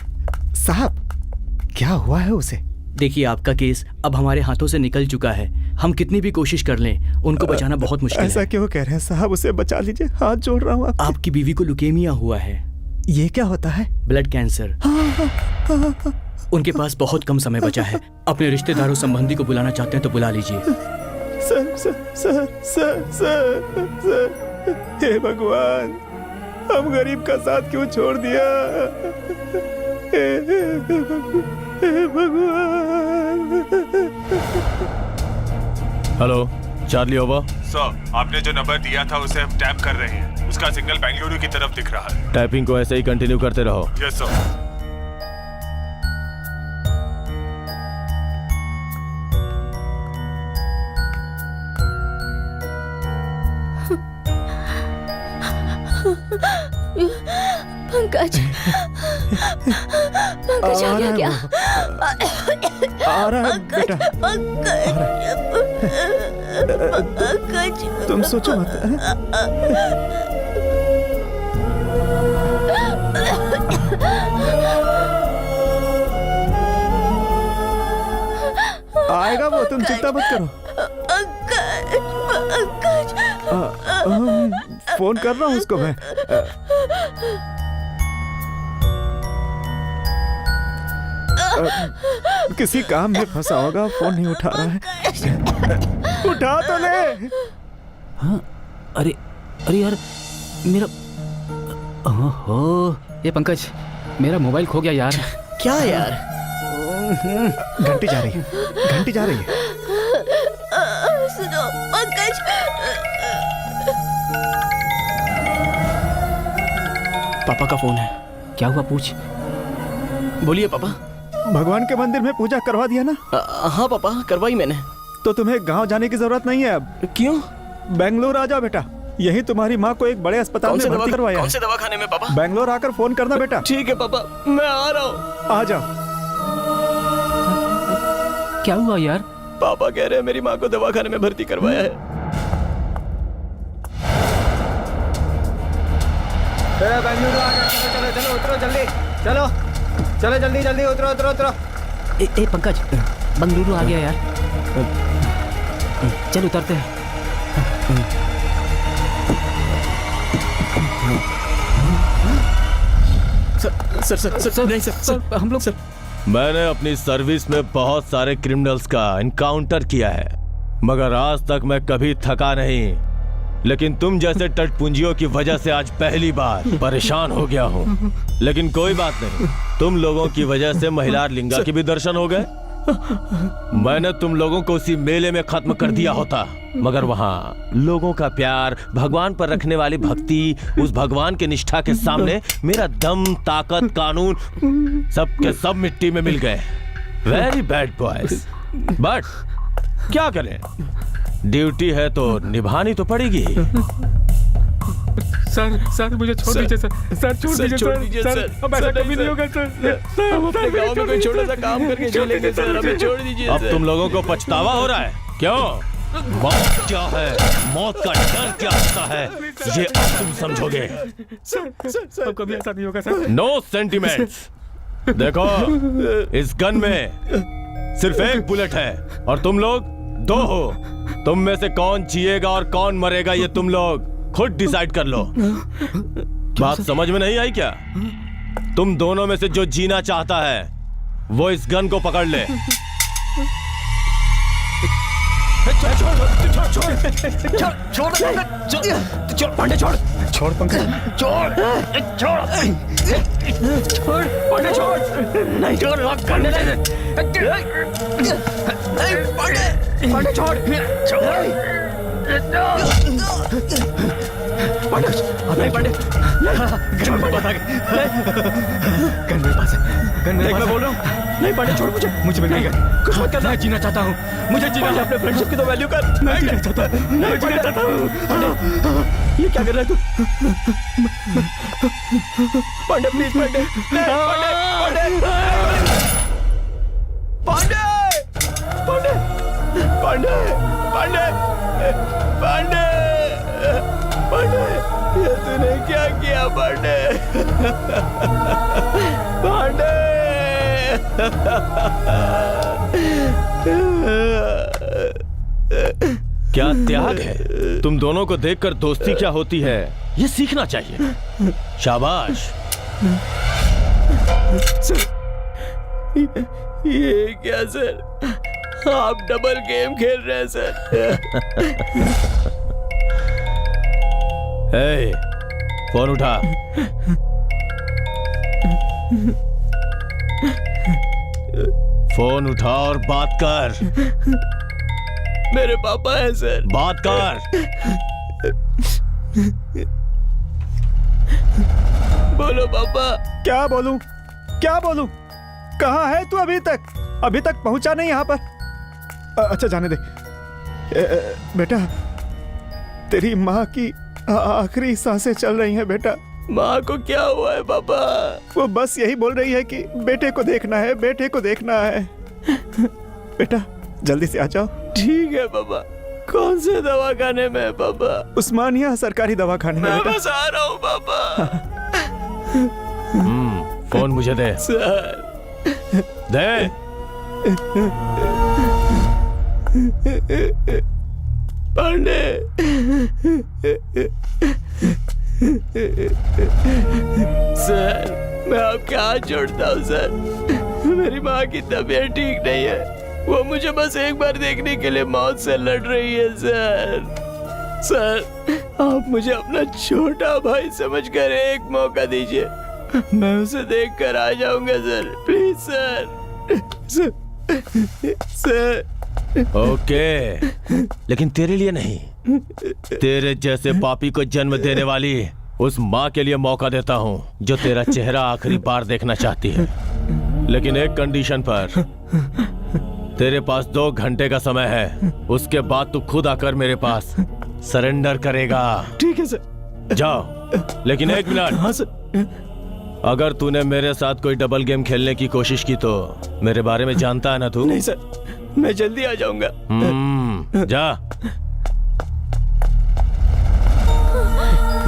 साहब क्या हुआ है उसे? देखिए, आपका केस अब हमारे हाथों से निकल चुका है। हम कितनी भी कोशिश कर लें, उनको बचाना बहुत मुश्किल ऐसा है। क्यों कह रहे हैं साहब? उसे बचा लीजिए, हाथ जोड़ रहा हूँ। आपकी बीवी को लुकेमिया हुआ है। ये क्या होता है? Blood cancer. उनके पास बहुत कम समय बचा है। अपने रिश्तेदारों संबंधी को बुलाना चाहते हैं तो बुला लीजिए। Sir sir sir sir sir sir, हे भगवान, हम गरीब का साथ क्यों छोड़ दिया? हे भगवान। Hello, Charlie over. सर, आपने जो नंबर दिया था उसे हम टैप कर रहे हैं। उसका सिग्नल बेंगलुरु की तरफ दिख रहा है। टाइपिंग को ऐसे ही कंटिन्यू करते रहो। Yes sir. पंकज, पंकज आ गया क्या? आ रहा है बेटा। पंकज, तुम सोचो मत। आएगा वो, तुम चिंता मत करो। फोन कर रहा हूँ उसको मैं। किसी काम में फंसा होगा, फोन नहीं उठा रहा है। उठा तो ले। हाँ, अरे अरे यार, मेरा ओहो, ये पंकज, मेरा मोबाइल खो गया यार। क्या यार? घंटी जा रही है, घंटी जा रही है। सुनो पंकज। पापा का फोन है। क्या हुआ, पूछ। बोलिए पापा। भगवान के मंदिर में पूजा करवा दिया ना? हाँ पापा, करवाई मैंने। तो तुम्हें गांव जाने की जरूरत नहीं है अब। क्यों? बेंगलोर आ जाओ बेटा। यही तुम्हारी माँ को एक बड़े अस्पताल में भर्ती करवाया। कौन से दवाखाने में पापा? बेंगलोर आकर फोन करना बेटा। ठीक है पापा, मैं आ रहा हूँ। आ जाओ। क्या हुआ यार? पापा कह रहे हैं मेरी माँ को दवाखाने में भर्ती करवाया है। बेंगलुरु आ गया। चलो चलो चलो, उतरो जल्दी। चलो चलो जल्दी जल्दी, उतरो उतरो उतरो। ए पंकज, बेंगलुरु आ गया यार। चल उतरते हैं। सर सर सर सर नहीं सर सर हम लोग। सर, मैंने अपनी सर्विस में बहुत सारे क्रिमिनल्स का एनकाउंटर किया है, मगर आज तक मैं कभी थका नहीं। लेकिन तुम जैसे टटपुंजियों की वजह से आज पहली बार परेशान हो गया हूँ। लेकिन कोई बात नहीं, तुम लोगों की वजह से महिला लिंगा के भी दर्शन हो गए। मैंने तुम लोगों को उसी मेले में खत्म कर दिया होता, मगर वहाँ लोगों का प्यार, भगवान पर रखने वाली भक्ति, उस भगवान के निष्ठा के सामने मेरा दम, ताकत, कानून सब के सब मिट्टी में मिल गए। वेरी बैड बॉयज, बट क्या करें, ड्यूटी है तो निभानी तो पड़ेगी। सर मुझे छोड़ दीजिए सर। सर छोड़ दीजिए सर। अब ऐसा कभी नहीं होगा सर। हम अपने गांव में कोई छोटा सा काम करके जी लेंगे सर, हमें छोड़ दीजिए। अब तुम लोगों को पछतावा हो रहा है क्यों? मौत क्या है, मौत का डर क्या होता है, ये अब तुम समझोगे। सर कभी ऐसा नहीं होगा सर। No sentiments. देखो, इस गन में सिर्फ एक बुलेट है और तुम लोग दो हो। तुम में से कौन जिएगा और कौन मरेगा ये तुम लोग खुद डिसाइड कर लो। बात समझ में नहीं आई क्या? तुम दोनों में से जो जीना चाहता है वो इस गन को पकड़ ले। छोड़ पांडे, छोड़ छोड़ पंकज, छोड़ पांडे, छोड़ नहीं, छोड़ लॉक करने दे। पांडे छोड़ पांडे, नहीं पांडे, गन मेरे पास आ गई। गन मेरे पास है, गन मेरे पास है। बोल रहा हूँ नहीं पांडे, छोड़ मुझे मिल गई। कुछ मत कर, मैं जीना चाहता हूँ, मुझे जीना है। अपने फ्रेंडशिप की तो वैल्यू कर। मैं जीना चाहता हूँ, मैं जीना चाहता हूँ। ये क्या कर रहा है तू? पांडे प्लीज, पांडे पांडे पांडे पांडे पांडे पांडे पांडे पांडे ये तूने क्या किया पांडे? पांडे! क्या त्याग है? तुम दोनों को देखकर दोस्ती क्या होती है ये सीखना चाहिए। शाबाश। ये क्या सर, आप डबल गेम खेल रहे हैं सर। हे, फोन उठा। फोन उठा और बात कर। मेरे पापा हैं सर। बात कर। बोलो पापा। क्या बोलूं, क्या बोलूं? कहाँ है तू अभी तक? अभी तक पहुंचा नहीं यहाँ पर। अच्छा जाने दे। बेटा, तेरी माँ की आखिरी सांसें चल रही हैं बेटा। माँ को क्या हुआ है पापा? वो बस यही बोल रही है कि बेटे को देखना है, बेटे को देखना है। बेटा जल्दी से आ जाओ। ठीक है पापा। कौन से दवाखाने में है पापा? उस्मानिया सरकारी दवाखाने में। मैं बस आ रहा हूँ पापा। फोन मुझे दे। सर दे। पांडे, सर मैं आपके हाथ जोड़ता हूँ सर। मेरी माँ की तबीयत ठीक नहीं है। वो मुझे बस एक बार देखने के लिए मौत से लड़ रही है सर। सर आप मुझे अपना छोटा भाई समझकर एक मौका दीजिए। मैं उसे देखकर आ जाऊंगा sir. Please sir. Sir okay, लेकिन तेरे लिए नहीं, तेरे जैसे पापी को जन्म देने वाली उस माँ के लिए मौका देता हूँ जो तेरा चेहरा आखिरी बार देखना चाहती है। लेकिन एक कंडीशन पर। तेरे पास 2 घंटे का समय है, उसके बाद तू खुद आकर मेरे पास सरेंडर करेगा। ठीक है सर। जाओ। लेकिन 1 मिनट। हाँ सर। अगर तूने मेरे साथ कोई डबल गेम खेलने की कोशिश की तो मेरे बारे में जानता है ना तू? नहीं सर, मैं जल्दी आ जाऊंगा। जा।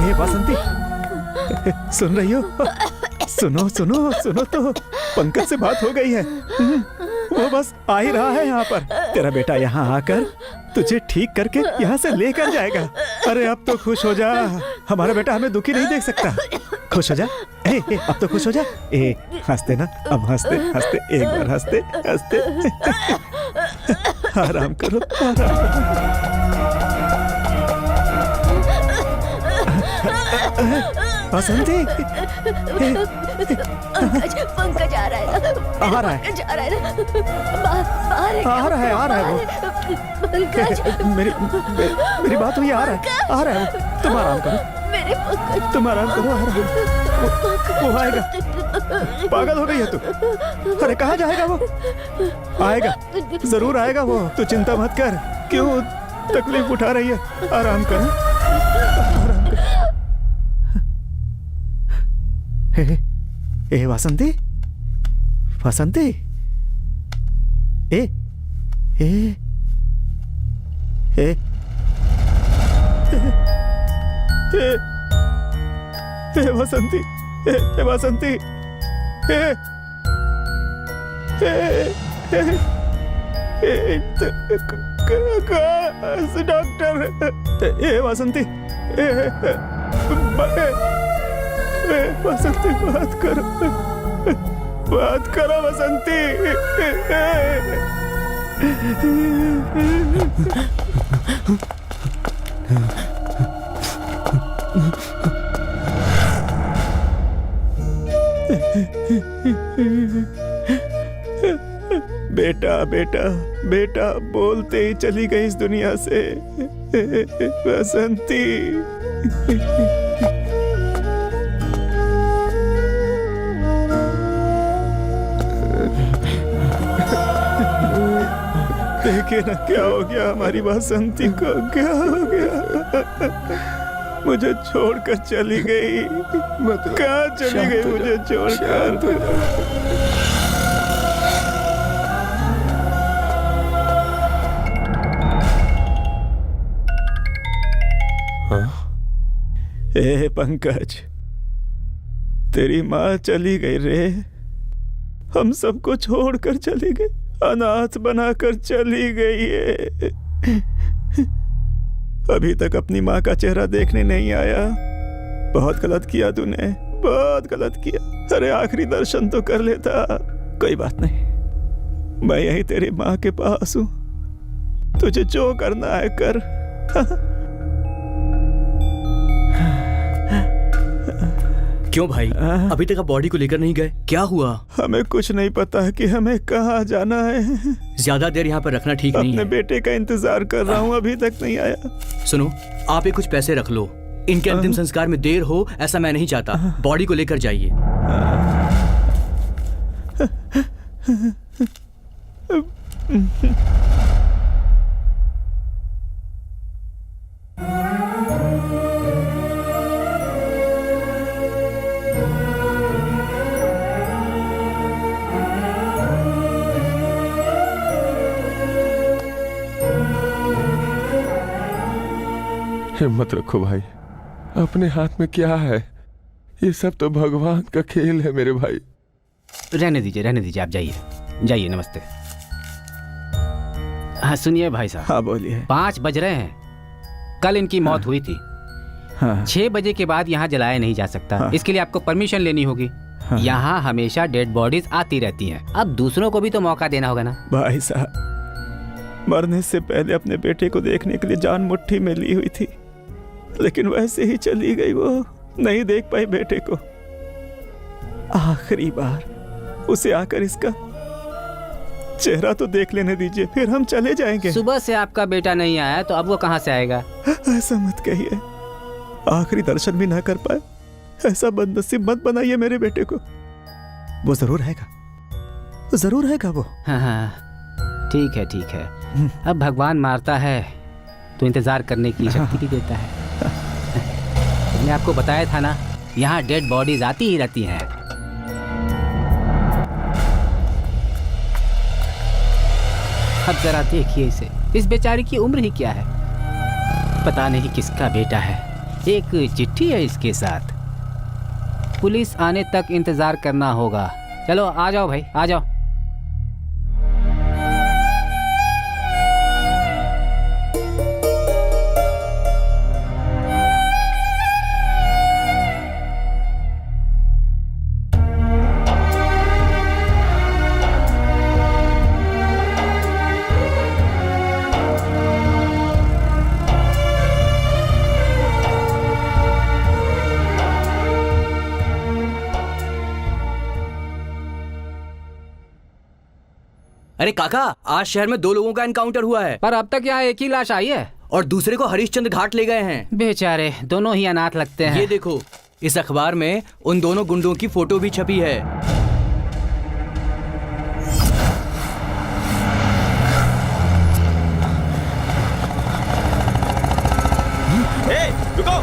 ये बसंती, सुन रही हो? सुनो सुनो सुनो तो, पंकज से बात हो गई है। वो बस आ ही रहा है यहाँ पर। तेरा बेटा यहाँ आकर तुझे ठीक करके यहाँ से लेकर जाएगा। अरे अब तो खुश हो जा, हमारा बेटा हमें दुखी नहीं देख सकता। खुश हो जा। ए, अब तो खुश हो जा। ए, हंसते ना, अब हंसते हंसते, एक बार हंसते हंसते। आराम करो, आराम करो। बसंती, पंकज आ रहा है ना? आ रहा है। पंकज आ रहा है ना? बाहर आ रहा है वो। पंकज, मेरी बात हुई, आ रहा है वो। तुम आराम करो, मेरे पंकज, तुम आराम करो, आ रहा है वो आएगा। पागल हो गई है तू? अरे कहाँ जाएगा वो? आएगा, जरूर आएगा वो। तू चिंता मत कर। क्यों तकलीफ उठा रही है? आराम कर, आराम कर। ए वासंती, वासंती, ए ए ए ए वासंती, ए वासंती, ए डॉक्टर, ए वासंती, बसंती बात करो, बात करो बसंती। बेटा बेटा बेटा बोलते ही चली गई इस दुनिया से बसंती। देखिए ना क्या हो गया हमारी बसंती को, क्या हो गया? मुझे छोड़कर चली गई। कहाँ चली गई मुझे छोड़कर? ए रे पंकज, तेरी माँ चली गई रे, हम सबको छोड़कर चली गई, अनाथ बनाकर चली गई है। अभी तक अपनी माँ का चेहरा देखने नहीं आया। बहुत गलत किया तूने, बहुत गलत किया। अरे आखिरी दर्शन तो कर लेता। कोई बात नहीं, मैं यही तेरी माँ के पास हूँ, तुझे जो करना है कर। क्यों भाई, अभी तक आप बॉडी को लेकर नहीं गए? क्या हुआ? हमें कुछ नहीं पता कि हमें कहाँ जाना है। ज्यादा देर यहाँ पर रखना ठीक नहीं अपने है। बेटे का इंतजार कर रहा हूँ, अभी तक नहीं आया। सुनो, आप ये कुछ पैसे रख लो, इनके अंतिम संस्कार में देर हो ऐसा मैं नहीं चाहता। बॉडी को लेकर जाइए। हिम्मत रखो भाई, अपने हाथ में क्या है? ये सब तो भगवान का खेल है मेरे भाई। रहने दीजिए, आप जाइए जाइए। नमस्ते। हाँ सुनिए भाई साहब। हाँ बोलिए। 5 बज रहे हैं। कल इनकी मौत हुई थी। हाँ। 6 बजे के बाद यहाँ जलाया नहीं जा सकता। इसके लिए आपको परमिशन लेनी होगी। यहाँ हमेशा डेड बॉडीज आती रहती हैं। अब दूसरों को भी तो मौका देना होगा ना। भाई साहब, मरने से पहले अपने बेटे को देखने के लिए जान मुट्ठी में ली हुई थी, लेकिन वैसे ही चली गई। वो नहीं देख पाई बेटे को। आखिरी बार उसे आकर इसका चेहरा तो देख लेने दीजिए, फिर हम चले जाएंगे। सुबह से आपका बेटा नहीं आया तो अब वो कहाँ से आएगा? ऐसा मत कहिए, आखिरी दर्शन भी ना कर पाए, ऐसा बदनसीब मत बनाइए मेरे बेटे को। वो जरूर आएगा, जरूर आएगा वो। हाँ, ठीक है। अब भगवान मारता है तो इंतजार करने की शक्ति भी देता है। मैंने आपको बताया था ना, यहाँ डेड बॉडीज आती ही रहती हैं। अब जरा देखिए इसे, इस बेचारी की उम्र ही क्या है, पता नहीं किसका बेटा है। एक चिट्ठी है इसके साथ। पुलिस आने तक इंतजार करना होगा। चलो आ जाओ भाई, आ जाओ। अरे काका, आज शहर में 2 लोगों का एनकाउंटर हुआ है। पर अब तक यहाँ एक ही लाश आई है और दूसरे को हरिश्चंद्र घाट ले गए हैं। बेचारे दोनों ही अनाथ लगते हैं। ये देखो, इस अखबार में उन दोनों गुंडों की फोटो भी छपी है। रुको,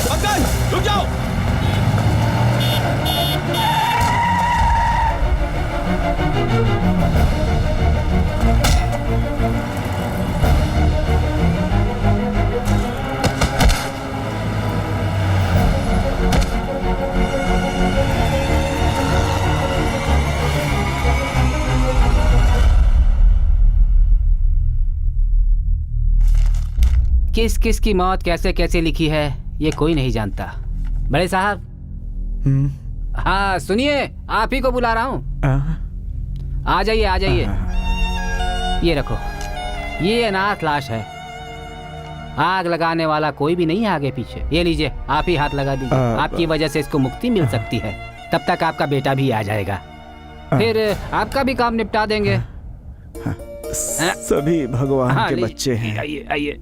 पंकज, रुक जाओ। किस किस की मौत कैसे कैसे लिखी है ये कोई नहीं जानता। बड़े साहब, हाँ सुनिए, आप ही को बुला रहा हूँ। आ जाइए, आ जाइए। ये रखो, ये अनाथ लाश है। आग लगाने वाला कोई भी नहीं है आगे पीछे। ये लीजिए, आप ही हाथ लगा दीजिए। आपकी वजह से इसको मुक्ति मिल सकती है। तब तक आपका बेटा भी आ जाएगा, फिर आपका भी काम निपटा देंगे। सभी भगवान के बच्चे हैं। आइए आइए।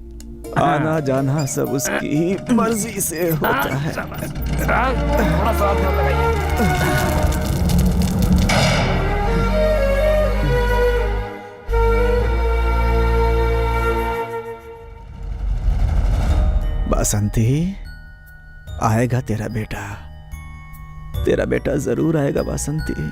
आना जाना सब उसकी मर्जी से होता है। थोड़ा सा बासंती, आएगा तेरा बेटा, तेरा बेटा जरूर आएगा बासंती।